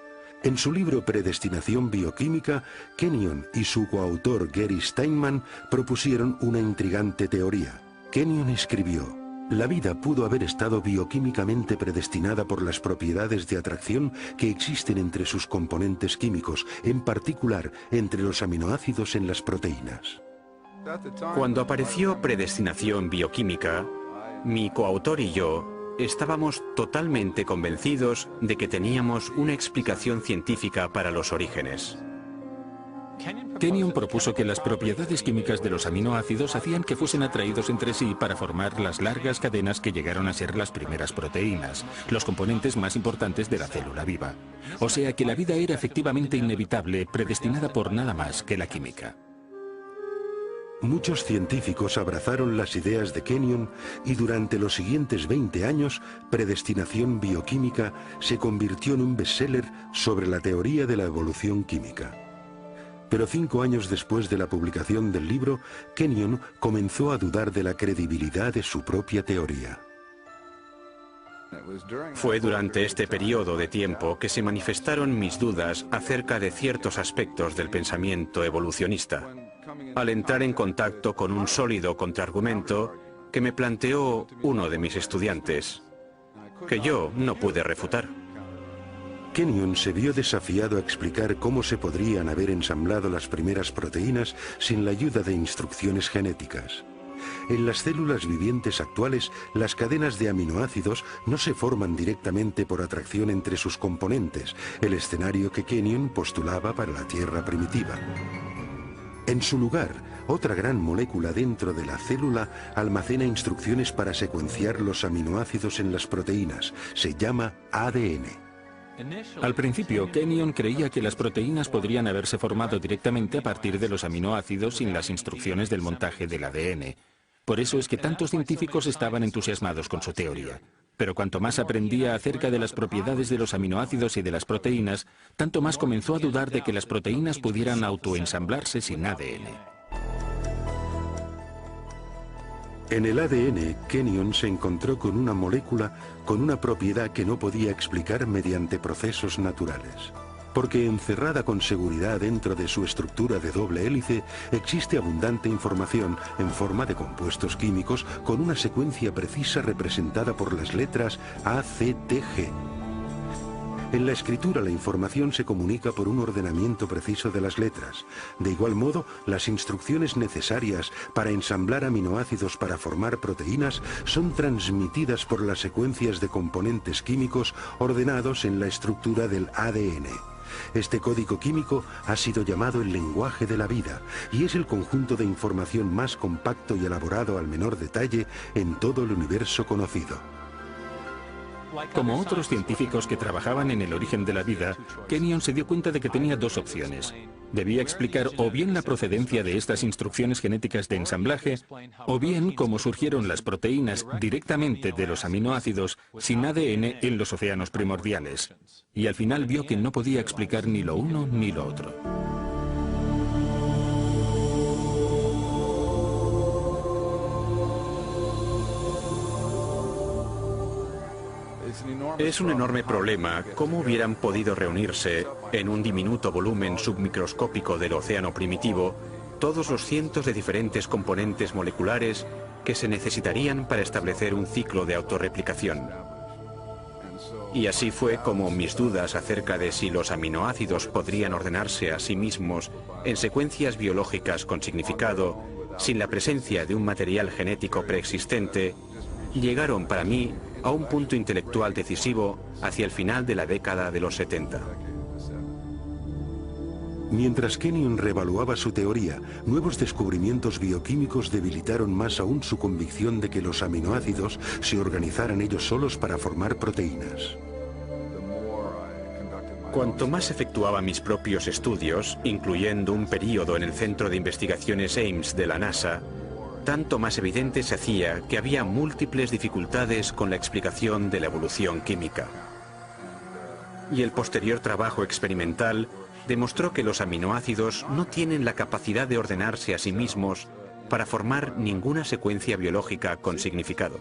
En su libro Predestinación bioquímica, Kenyon y su coautor Gary Steinman propusieron una intrigante teoría. Kenyon escribió: la vida pudo haber estado bioquímicamente predestinada por las propiedades de atracción que existen entre sus componentes químicos, en particular entre los aminoácidos en las proteínas. Cuando apareció Predestinación bioquímica, mi coautor y yo estábamos totalmente convencidos de que teníamos una explicación científica para los orígenes. Kenyon propuso que las propiedades químicas de los aminoácidos hacían que fuesen atraídos entre sí para formar las largas cadenas que llegaron a ser las primeras proteínas, los componentes más importantes de la célula viva. O sea que la vida era efectivamente inevitable, predestinada por nada más que la química. Muchos científicos abrazaron las ideas de Kenyon y durante los siguientes 20 años, Predestinación bioquímica se convirtió en un bestseller sobre la teoría de la evolución química. Pero 5 años después de la publicación del libro, Kenyon comenzó a dudar de la credibilidad de su propia teoría. Fue durante este periodo de tiempo que se manifestaron mis dudas acerca de ciertos aspectos del pensamiento evolucionista, al entrar en contacto con un sólido contraargumento que me planteó uno de mis estudiantes, que yo no pude refutar. Kenyon se vio desafiado a explicar cómo se podrían haber ensamblado las primeras proteínas sin la ayuda de instrucciones genéticas. En las células vivientes actuales, las cadenas de aminoácidos no se forman directamente por atracción entre sus componentes, el escenario que Kenyon postulaba para la Tierra primitiva. En su lugar, otra gran molécula dentro de la célula almacena instrucciones para secuenciar los aminoácidos en las proteínas. Se llama ADN. Al principio, Kenyon creía que las proteínas podrían haberse formado directamente a partir de los aminoácidos sin las instrucciones del montaje del ADN. Por eso es que tantos científicos estaban entusiasmados con su teoría. Pero cuanto más aprendía acerca de las propiedades de los aminoácidos y de las proteínas, tanto más comenzó a dudar de que las proteínas pudieran autoensamblarse sin ADN. En el ADN, Kenyon se encontró con una molécula con una propiedad que no podía explicar mediante procesos naturales. Porque encerrada con seguridad dentro de su estructura de doble hélice, existe abundante información en forma de compuestos químicos con una secuencia precisa representada por las letras A, C, T, G. En la escritura la información se comunica por un ordenamiento preciso de las letras. De igual modo, las instrucciones necesarias para ensamblar aminoácidos para formar proteínas son transmitidas por las secuencias de componentes químicos ordenados en la estructura del ADN. Este código químico ha sido llamado el lenguaje de la vida y es el conjunto de información más compacto y elaborado al menor detalle en todo el universo conocido. Como otros científicos que trabajaban en el origen de la vida, Kenyon se dio cuenta de que tenía dos opciones. Debía explicar o bien la procedencia de estas instrucciones genéticas de ensamblaje, o bien cómo surgieron las proteínas directamente de los aminoácidos sin ADN en los océanos primordiales. Y al final vio que no podía explicar ni lo uno ni lo otro. Es un enorme problema cómo hubieran podido reunirse en un diminuto volumen submicroscópico del océano primitivo todos los cientos de diferentes componentes moleculares que se necesitarían para establecer un ciclo de autorreplicación. Y así fue como mis dudas acerca de si los aminoácidos podrían ordenarse a sí mismos en secuencias biológicas con significado, sin la presencia de un material genético preexistente, llegaron para mí a un punto intelectual decisivo hacia el final de la década de los 70. Mientras Kenyon reevaluaba su teoría, nuevos descubrimientos bioquímicos debilitaron más aún su convicción de que los aminoácidos se organizaran ellos solos para formar proteínas. Cuanto más efectuaba mis propios estudios, incluyendo un periodo en el Centro de Investigaciones Ames de la NASA, tanto más evidente se hacía que había múltiples dificultades con la explicación de la evolución química. Y el posterior trabajo experimental demostró que los aminoácidos no tienen la capacidad de ordenarse a sí mismos para formar ninguna secuencia biológica con significado.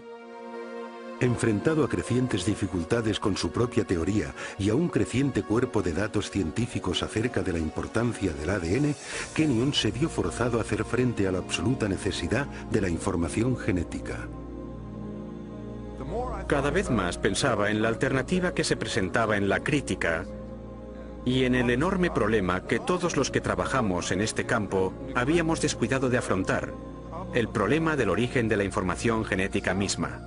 Enfrentado a crecientes dificultades con su propia teoría y a un creciente cuerpo de datos científicos acerca de la importancia del ADN, Kenyon se vio forzado a hacer frente a la absoluta necesidad de la información genética. Cada vez más pensaba en la alternativa que se presentaba en la crítica y en el enorme problema que todos los que trabajamos en este campo habíamos descuidado de afrontar, el problema del origen de la información genética misma.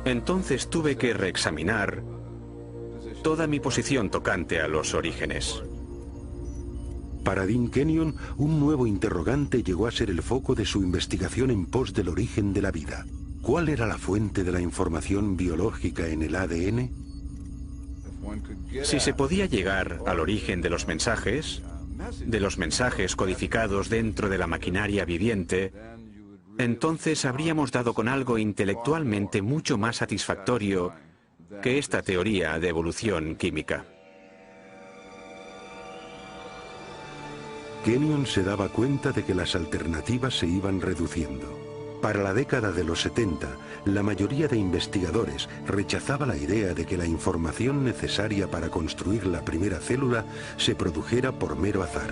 Entonces tuve que reexaminar toda mi posición tocante a los orígenes. Para Dean Kenyon, un nuevo interrogante llegó a ser el foco de su investigación en pos del origen de la vida. ¿Cuál era la fuente de la información biológica en el ADN? Si se podía llegar al origen de los mensajes codificados dentro de la maquinaria viviente, entonces habríamos dado con algo intelectualmente mucho más satisfactorio que esta teoría de evolución química. Kenyon se daba cuenta de que las alternativas se iban reduciendo. Para la década de los 70, la mayoría de investigadores rechazaba la idea de que la información necesaria para construir la primera célula se produjera por mero azar.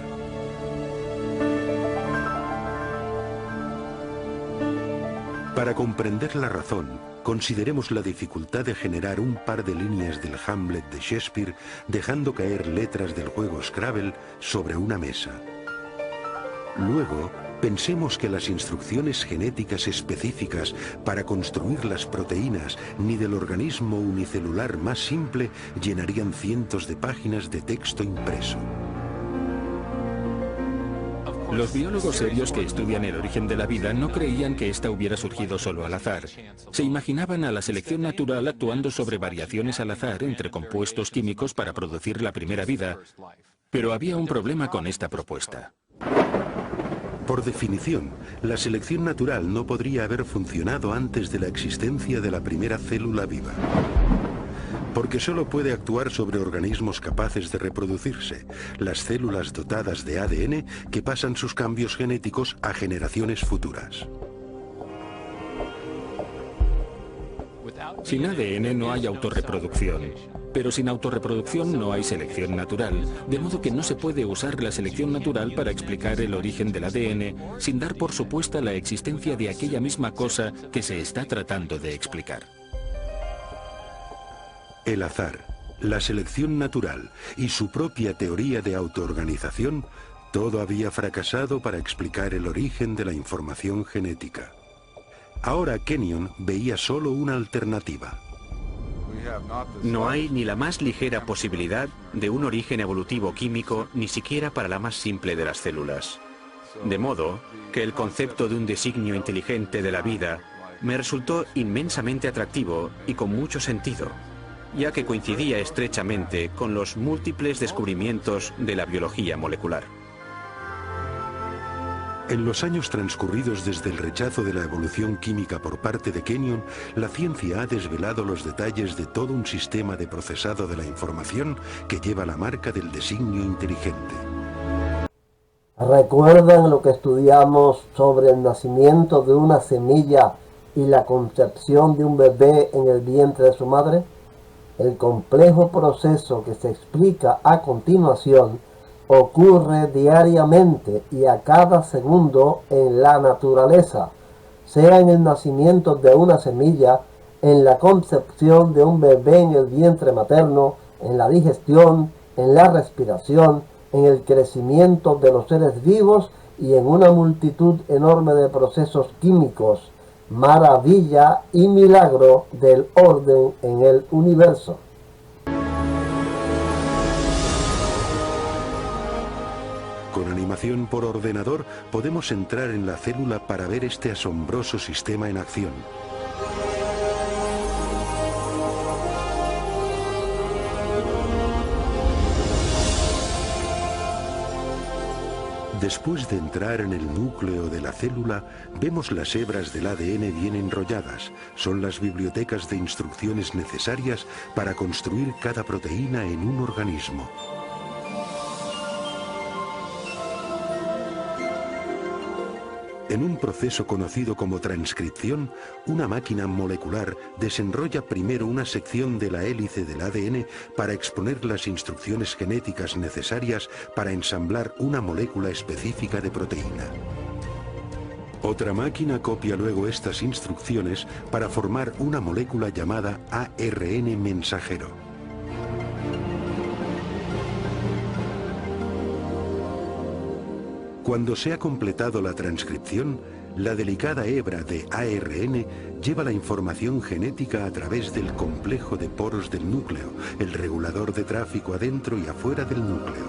Para comprender la razón, consideremos la dificultad de generar un par de líneas del Hamlet de Shakespeare dejando caer letras del juego Scrabble sobre una mesa. Luego, pensemos que las instrucciones genéticas específicas para construir las proteínas ni del organismo unicelular más simple llenarían cientos de páginas de texto impreso. Los biólogos serios que estudian el origen de la vida no creían que ésta hubiera surgido solo al azar. Se imaginaban a la selección natural actuando sobre variaciones al azar entre compuestos químicos para producir la primera vida. Pero había un problema con esta propuesta. Por definición, la selección natural no podría haber funcionado antes de la existencia de la primera célula viva. Porque solo puede actuar sobre organismos capaces de reproducirse, las células dotadas de ADN que pasan sus cambios genéticos a generaciones futuras. Sin ADN no hay autorreproducción, pero sin autorreproducción no hay selección natural, de modo que no se puede usar la selección natural para explicar el origen del ADN sin dar por supuesta la existencia de aquella misma cosa que se está tratando de explicar. El azar, la selección natural y su propia teoría de autoorganización, todo había fracasado para explicar el origen de la información genética. Ahora Kenyon veía solo una alternativa. No hay ni la más ligera posibilidad de un origen evolutivo químico, ni siquiera para la más simple de las células. De modo que el concepto de un designio inteligente de la vida me resultó inmensamente atractivo y con mucho sentido, ya que coincidía estrechamente con los múltiples descubrimientos de la biología molecular. En los años transcurridos desde el rechazo de la evolución química por parte de Kenyon, la ciencia ha desvelado los detalles de todo un sistema de procesado de la información que lleva la marca del designio inteligente. ¿Recuerdan lo que estudiamos sobre el nacimiento de una semilla y la concepción de un bebé en el vientre de su madre? El complejo proceso que se explica a continuación ocurre diariamente y a cada segundo en la naturaleza, sea en el nacimiento de una semilla, en la concepción de un bebé en el vientre materno, en la digestión, en la respiración, en el crecimiento de los seres vivos y en una multitud enorme de procesos químicos, maravilla y milagro del orden en el universo. Con animación por ordenador podemos entrar en la célula para ver este asombroso sistema en acción. Después de entrar en el núcleo de la célula, vemos las hebras del ADN bien enrolladas. Son las bibliotecas de instrucciones necesarias para construir cada proteína en un organismo. En un proceso conocido como transcripción, una máquina molecular desenrolla primero una sección de la hélice del ADN para exponer las instrucciones genéticas necesarias para ensamblar una molécula específica de proteína. Otra máquina copia luego estas instrucciones para formar una molécula llamada ARN mensajero. Cuando se ha completado la transcripción, la delicada hebra de ARN lleva la información genética a través del complejo de poros del núcleo, el regulador de tráfico adentro y afuera del núcleo.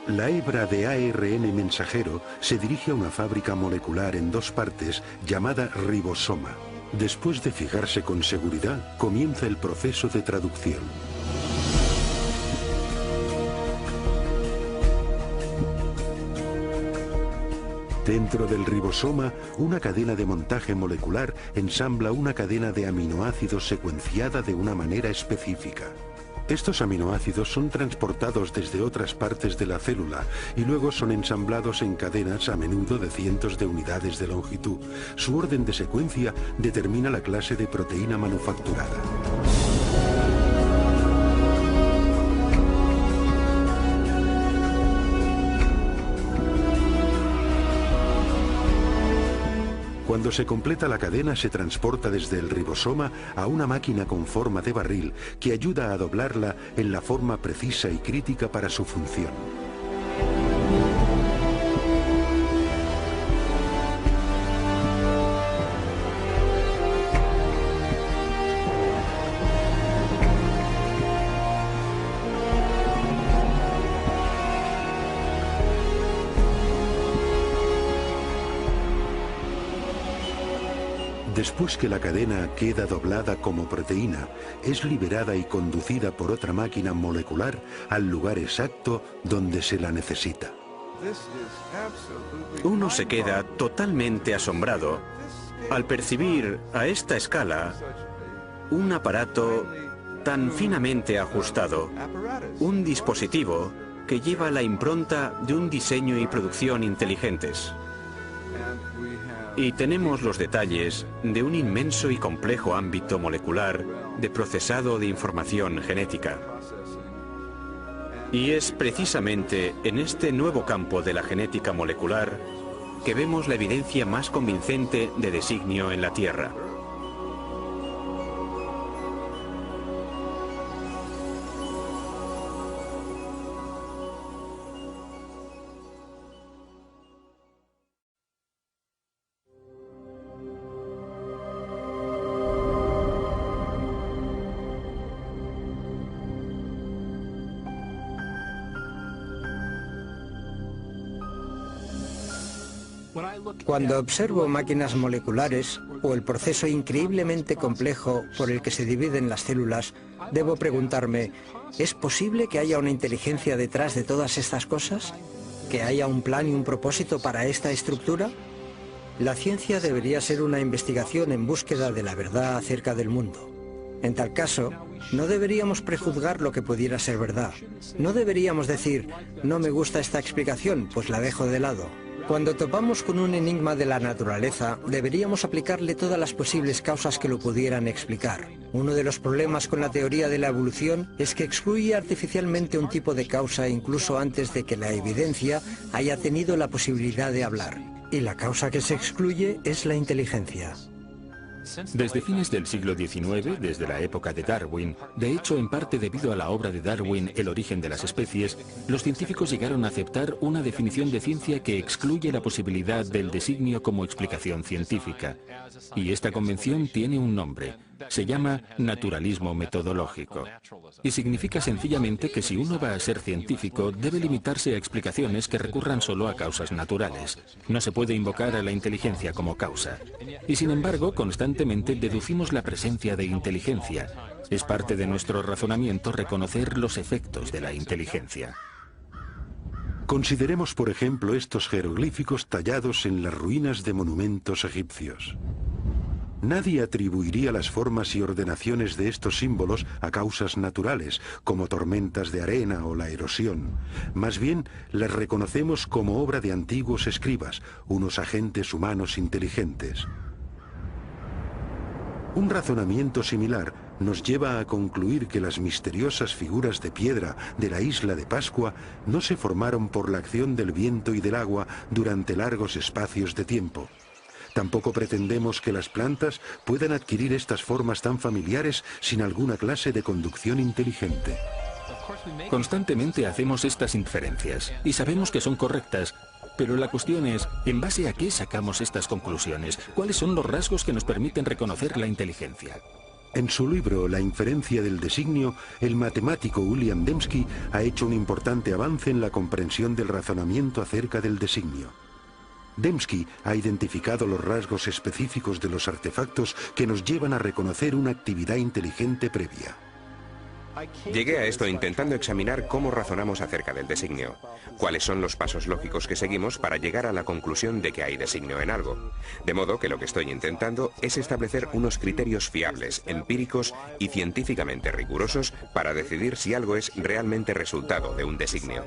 La hebra de ARN mensajero se dirige a una fábrica molecular en dos partes llamada ribosoma. Después de fijarse con seguridad, comienza el proceso de traducción. Dentro del ribosoma, una cadena de montaje molecular ensambla una cadena de aminoácidos secuenciada de una manera específica. Estos aminoácidos son transportados desde otras partes de la célula y luego son ensamblados en cadenas a menudo de cientos de unidades de longitud. Su orden de secuencia determina la clase de proteína manufacturada. Cuando se completa la cadena, se transporta desde el ribosoma a una máquina con forma de barril que ayuda a doblarla en la forma precisa y crítica para su función. Después que la cadena queda doblada como proteína, es liberada y conducida por otra máquina molecular al lugar exacto donde se la necesita. Uno se queda totalmente asombrado al percibir a esta escala un aparato tan finamente ajustado, un dispositivo que lleva la impronta de un diseño y producción inteligentes. Y tenemos los detalles de un inmenso y complejo ámbito molecular de procesado de información genética. Y es precisamente en este nuevo campo de la genética molecular que vemos la evidencia más convincente de designio en la Tierra. Cuando observo máquinas moleculares o el proceso increíblemente complejo por el que se dividen las células, debo preguntarme, ¿es posible que haya una inteligencia detrás de todas estas cosas? ¿Que haya un plan y un propósito para esta estructura? La ciencia debería ser una investigación en búsqueda de la verdad acerca del mundo. En tal caso, no deberíamos prejuzgar lo que pudiera ser verdad. No deberíamos decir, no me gusta esta explicación, pues la dejo de lado. Cuando topamos con un enigma de la naturaleza, deberíamos aplicarle todas las posibles causas que lo pudieran explicar. Uno de los problemas con la teoría de la evolución es que excluye artificialmente un tipo de causa incluso antes de que la evidencia haya tenido la posibilidad de hablar. Y la causa que se excluye es la inteligencia. Desde fines del siglo XIX, desde la época de Darwin, de hecho en parte debido a la obra de Darwin, El origen de las especies, los científicos llegaron a aceptar una definición de ciencia que excluye la posibilidad del designio como explicación científica. Y esta convención tiene un nombre. Se llama naturalismo metodológico. Y significa sencillamente que si uno va a ser científico, debe limitarse a explicaciones que recurran solo a causas naturales. No se puede invocar a la inteligencia como causa. Y sin embargo, constantemente deducimos la presencia de inteligencia. Es parte de nuestro razonamiento reconocer los efectos de la inteligencia. Consideremos, por ejemplo, estos jeroglíficos tallados en las ruinas de monumentos egipcios. Nadie atribuiría las formas y ordenaciones de estos símbolos a causas naturales, como tormentas de arena o la erosión. Más bien, las reconocemos como obra de antiguos escribas, unos agentes humanos inteligentes. Un razonamiento similar nos lleva a concluir que las misteriosas figuras de piedra de la isla de Pascua no se formaron por la acción del viento y del agua durante largos espacios de tiempo. Tampoco pretendemos que las plantas puedan adquirir estas formas tan familiares sin alguna clase de conducción inteligente. Constantemente hacemos estas inferencias y sabemos que son correctas, pero la cuestión es, ¿en base a qué sacamos estas conclusiones? ¿Cuáles son los rasgos que nos permiten reconocer la inteligencia? En su libro La inferencia del designio, el matemático William Dembski ha hecho un importante avance en la comprensión del razonamiento acerca del designio. Dembski ha identificado los rasgos específicos de los artefactos que nos llevan a reconocer una actividad inteligente previa. Llegué a esto intentando examinar cómo razonamos acerca del designio, cuáles son los pasos lógicos que seguimos para llegar a la conclusión de que hay designio en algo. De modo que lo que estoy intentando es establecer unos criterios fiables, empíricos y científicamente rigurosos para decidir si algo es realmente resultado de un designio.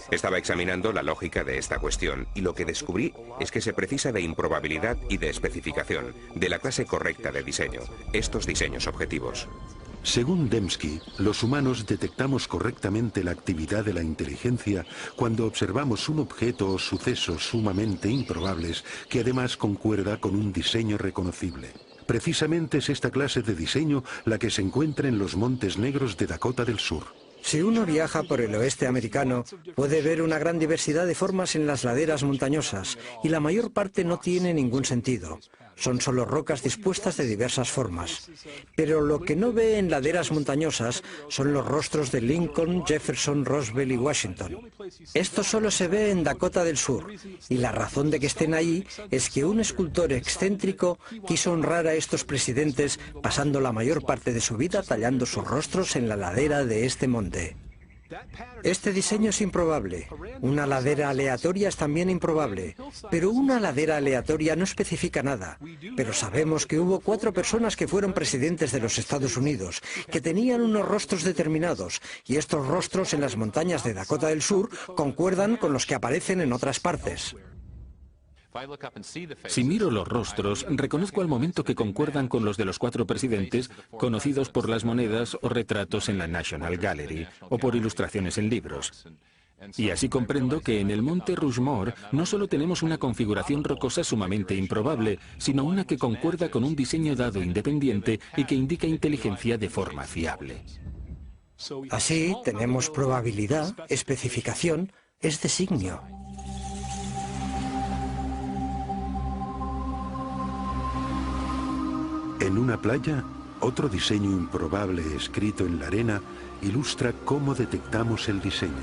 Estaba examinando la lógica de esta cuestión y lo que descubrí es que se precisa de improbabilidad y de especificación, de la clase correcta de diseño, estos diseños objetivos. Según Dembski, los humanos detectamos correctamente la actividad de la inteligencia cuando observamos un objeto o sucesos sumamente improbables que además concuerda con un diseño reconocible. Precisamente es esta clase de diseño la que se encuentra en los Montes Negros de Dakota del Sur. Si uno viaja por el oeste americano, puede ver una gran diversidad de formas en las laderas montañosas, y la mayor parte no tiene ningún sentido. Son solo rocas dispuestas de diversas formas. Pero lo que no ve en laderas montañosas son los rostros de Lincoln, Jefferson, Roosevelt y Washington. Esto solo se ve en Dakota del Sur, y la razón de que estén ahí es que un escultor excéntrico quiso honrar a estos presidentes pasando la mayor parte de su vida tallando sus rostros en la ladera de este monte. Este diseño es improbable. Una ladera aleatoria es también improbable. Pero una ladera aleatoria no especifica nada. Pero sabemos que hubo 4 personas que fueron presidentes de los Estados Unidos, que tenían unos rostros determinados, y estos rostros en las montañas de Dakota del Sur concuerdan con los que aparecen en otras partes. Si miro los rostros, reconozco al momento que concuerdan con los de los 4 presidentes conocidos por las monedas o retratos en la National Gallery o por ilustraciones en libros. Y así comprendo que en el monte Rushmore no solo tenemos una configuración rocosa sumamente improbable, sino una que concuerda con un diseño dado independiente y que indica inteligencia de forma fiable. Así tenemos probabilidad, especificación, es designio. En una playa, otro diseño improbable escrito en la arena ilustra cómo detectamos el diseño.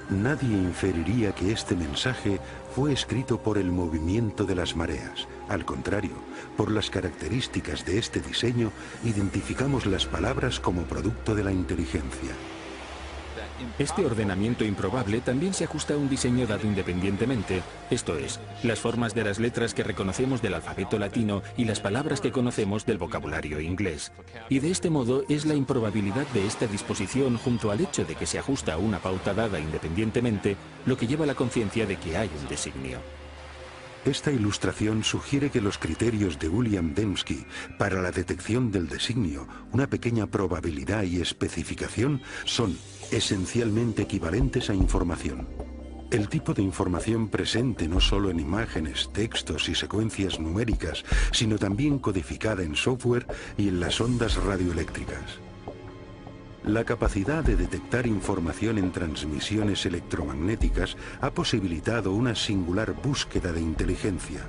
Nadie inferiría que este mensaje fue escrito por el movimiento de las mareas. Al contrario, por las características de este diseño, identificamos las palabras como producto de la inteligencia. Este ordenamiento improbable también se ajusta a un diseño dado independientemente, esto es, las formas de las letras que reconocemos del alfabeto latino y las palabras que conocemos del vocabulario inglés. Y de este modo es la improbabilidad de esta disposición junto al hecho de que se ajusta a una pauta dada independientemente lo que lleva a la conciencia de que hay un designio. Esta ilustración sugiere que los criterios de William Dembski para la detección del designio, una pequeña probabilidad y especificación, son esencialmente equivalentes a información. El tipo de información presente no solo en imágenes, textos y secuencias numéricas, sino también codificada en software y en las ondas radioeléctricas. La capacidad de detectar información en transmisiones electromagnéticas ha posibilitado una singular búsqueda de inteligencia.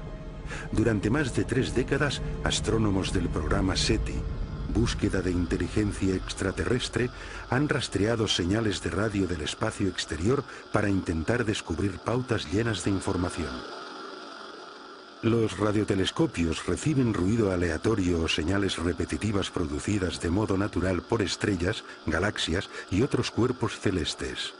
Durante más de 3 décadas, astrónomos del programa SETI, búsqueda de inteligencia extraterrestre, han rastreado señales de radio del espacio exterior para intentar descubrir pautas llenas de información. Los radiotelescopios reciben ruido aleatorio o señales repetitivas producidas de modo natural por estrellas, galaxias y otros cuerpos celestes.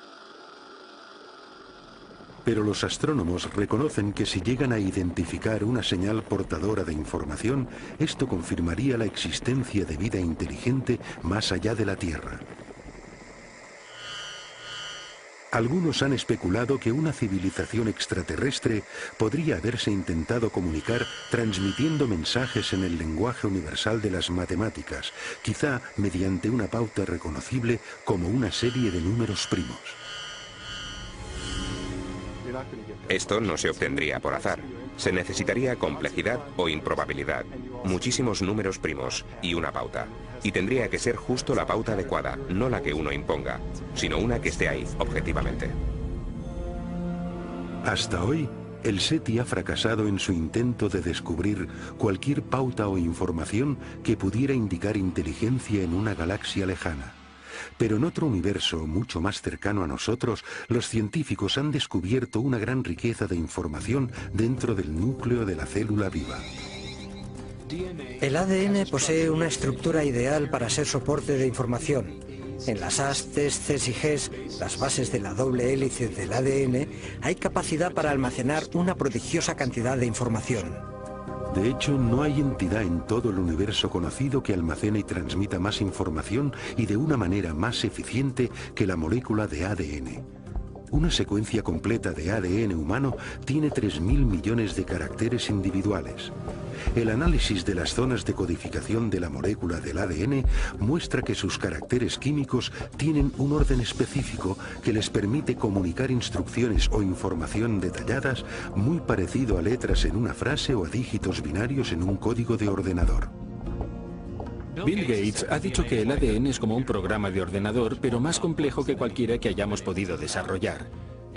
Pero los astrónomos reconocen que si llegan a identificar una señal portadora de información, esto confirmaría la existencia de vida inteligente más allá de la Tierra. Algunos han especulado que una civilización extraterrestre podría haberse intentado comunicar transmitiendo mensajes en el lenguaje universal de las matemáticas, quizá mediante una pauta reconocible como una serie de números primos. Esto no se obtendría por azar. Se necesitaría complejidad o improbabilidad, muchísimos números primos y una pauta. Y tendría que ser justo la pauta adecuada, no la que uno imponga, sino una que esté ahí, objetivamente. Hasta hoy, el SETI ha fracasado en su intento de descubrir cualquier pauta o información que pudiera indicar inteligencia en una galaxia lejana. Pero en otro universo mucho más cercano a nosotros, los científicos han descubierto una gran riqueza de información dentro del núcleo de la célula viva. El ADN posee una estructura ideal para ser soporte de información. En las As, Ts, Cs y Gs, las bases de la doble hélice del ADN, hay capacidad para almacenar una prodigiosa cantidad de información. De hecho, no hay entidad en todo el universo conocido que almacene y transmita más información y de una manera más eficiente que la molécula de ADN. Una secuencia completa de ADN humano tiene 3.000 millones de caracteres individuales. El análisis de las zonas de codificación de la molécula del ADN muestra que sus caracteres químicos tienen un orden específico que les permite comunicar instrucciones o información detalladas muy parecido a letras en una frase o a dígitos binarios en un código de ordenador. Bill Gates ha dicho que el ADN es como un programa de ordenador, pero más complejo que cualquiera que hayamos podido desarrollar.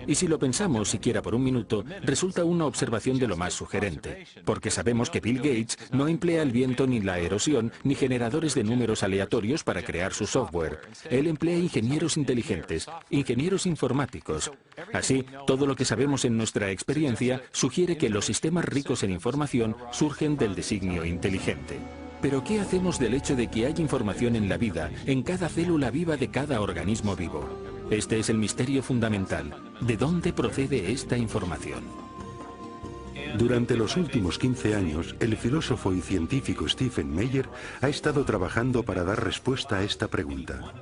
Y si lo pensamos siquiera por un minuto, resulta una observación de lo más sugerente, porque sabemos que Bill Gates no emplea el viento ni la erosión ni generadores de números aleatorios para crear su software. Él emplea ingenieros inteligentes, ingenieros informáticos. Así, todo lo que sabemos en nuestra experiencia sugiere que los sistemas ricos en información surgen del designio inteligente. Pero ¿qué hacemos del hecho de que hay información en la vida, en cada célula viva de cada organismo vivo? Este es el misterio fundamental. ¿De dónde procede esta información? Durante los últimos 15 años, el filósofo y científico Stephen Meyer ha estado trabajando para dar respuesta a esta pregunta.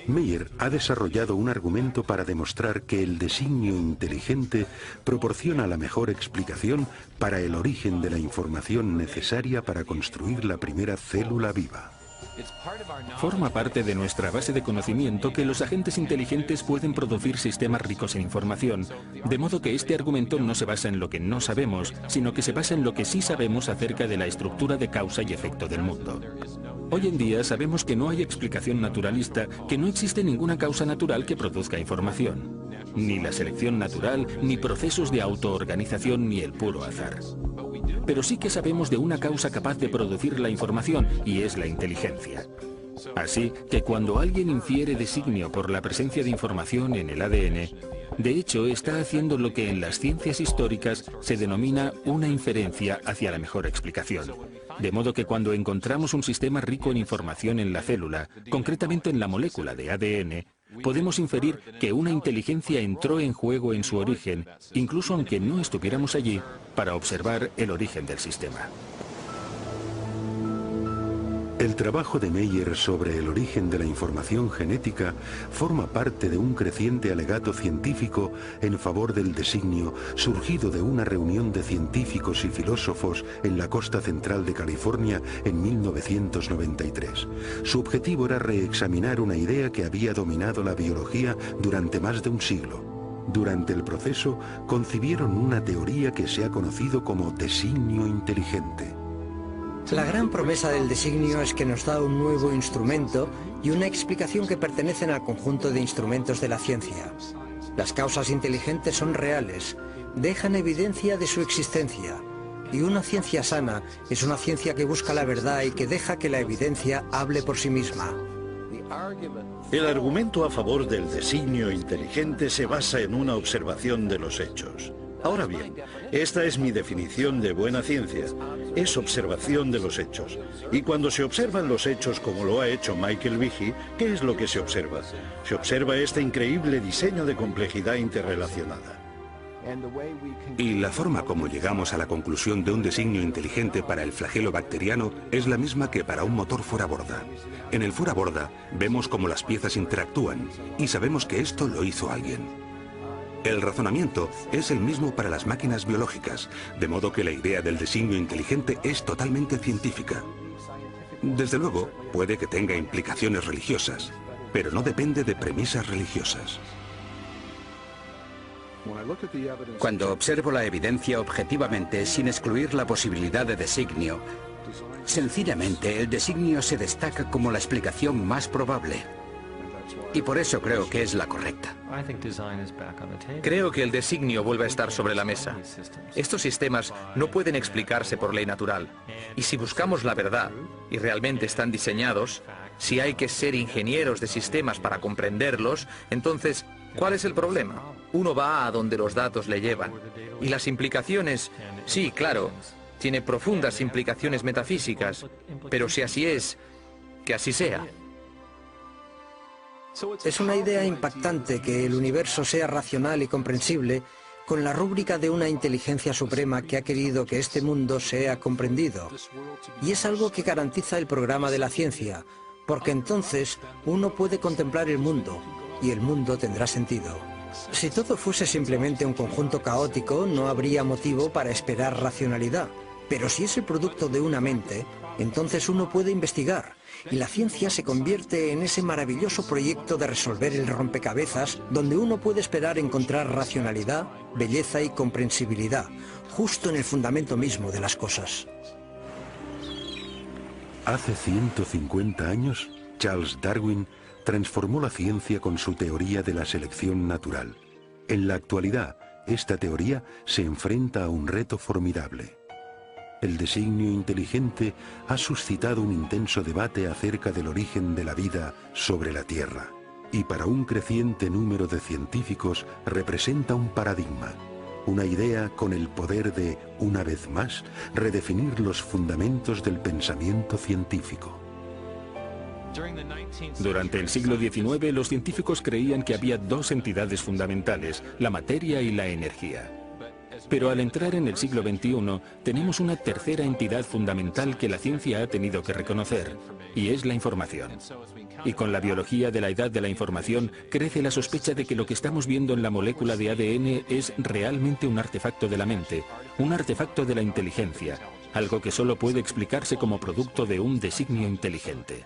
Meyer ha desarrollado un argumento para demostrar que el designio inteligente proporciona la mejor explicación para el origen de la información necesaria para construir la primera célula viva. Forma parte de nuestra base de conocimiento que los agentes inteligentes pueden producir sistemas ricos en información, de modo que este argumento no se basa en lo que no sabemos, sino que se basa en lo que sí sabemos acerca de la estructura de causa y efecto del mundo. Hoy en día sabemos que no hay explicación naturalista, que no existe ninguna causa natural que produzca información. Ni la selección natural, ni procesos de autoorganización, ni el puro azar. Pero sí que sabemos de una causa capaz de producir la información, y es la inteligencia. Así que cuando alguien infiere designio por la presencia de información en el ADN, de hecho está haciendo lo que en las ciencias históricas se denomina una inferencia hacia la mejor explicación. De modo que cuando encontramos un sistema rico en información en la célula, concretamente en la molécula de ADN, podemos inferir que una inteligencia entró en juego en su origen, incluso aunque no estuviéramos allí para observar el origen del sistema. El trabajo de Meyer sobre el origen de la información genética forma parte de un creciente alegato científico en favor del designio surgido de una reunión de científicos y filósofos en la costa central de California en 1993. Su objetivo era reexaminar una idea que había dominado la biología durante más de un siglo. Durante el proceso concibieron una teoría que se ha conocido como designio inteligente. La gran promesa del designio es que nos da un nuevo instrumento y una explicación que pertenecen al conjunto de instrumentos de la ciencia. Las causas inteligentes son reales, dejan evidencia de su existencia. Y una ciencia sana es una ciencia que busca la verdad y que deja que la evidencia hable por sí misma. El argumento a favor del designio inteligente se basa en una observación de los hechos. Ahora bien, esta es mi definición de buena ciencia. Es observación de los hechos. Y cuando se observan los hechos como lo ha hecho Michael Behe, ¿qué es lo que se observa? Se observa este increíble diseño de complejidad interrelacionada. Y la forma como llegamos a la conclusión de un designio inteligente para el flagelo bacteriano es la misma que para un motor fuera borda. En el fuera borda vemos cómo las piezas interactúan y sabemos que esto lo hizo alguien. El razonamiento es el mismo para las máquinas biológicas, de modo que la idea del designio inteligente es totalmente científica. Desde luego, puede que tenga implicaciones religiosas, pero no depende de premisas religiosas. Cuando observo la evidencia objetivamente sin excluir la posibilidad de designio, sencillamente el designio se destaca como la explicación más probable. Y por eso creo que es la correcta. Creo que el designio vuelve a estar sobre la mesa. Estos sistemas no pueden explicarse por ley natural. Y si buscamos la verdad, y realmente están diseñados, si hay que ser ingenieros de sistemas para comprenderlos, entonces, ¿cuál es el problema? Uno va a donde los datos le llevan. Y las implicaciones, sí, claro, tiene profundas implicaciones metafísicas, pero si así es, que así sea. Es una idea impactante que el universo sea racional y comprensible con la rúbrica de una inteligencia suprema que ha querido que este mundo sea comprendido. Y es algo que garantiza el programa de la ciencia, porque entonces uno puede contemplar el mundo y el mundo tendrá sentido. Si todo fuese simplemente un conjunto caótico, no habría motivo para esperar racionalidad. Pero si es el producto de una mente, entonces uno puede investigar. Y la ciencia se convierte en ese maravilloso proyecto de resolver el rompecabezas donde uno puede esperar encontrar racionalidad, belleza y comprensibilidad, justo en el fundamento mismo de las cosas. Hace 150 años, Charles Darwin transformó la ciencia con su teoría de la selección natural. En la actualidad, esta teoría se enfrenta a un reto formidable. El designio inteligente ha suscitado un intenso debate acerca del origen de la vida sobre la Tierra, y para un creciente número de científicos representa un paradigma, una idea con el poder de, una vez más, redefinir los fundamentos del pensamiento científico. Durante el siglo XIX, los científicos creían que había dos entidades fundamentales, la materia y la energía. Pero al entrar en el siglo XXI, tenemos una tercera entidad fundamental que la ciencia ha tenido que reconocer, y es la información. Y con la biología de la edad de la información, crece la sospecha de que lo que estamos viendo en la molécula de ADN es realmente un artefacto de la mente, un artefacto de la inteligencia, algo que solo puede explicarse como producto de un designio inteligente.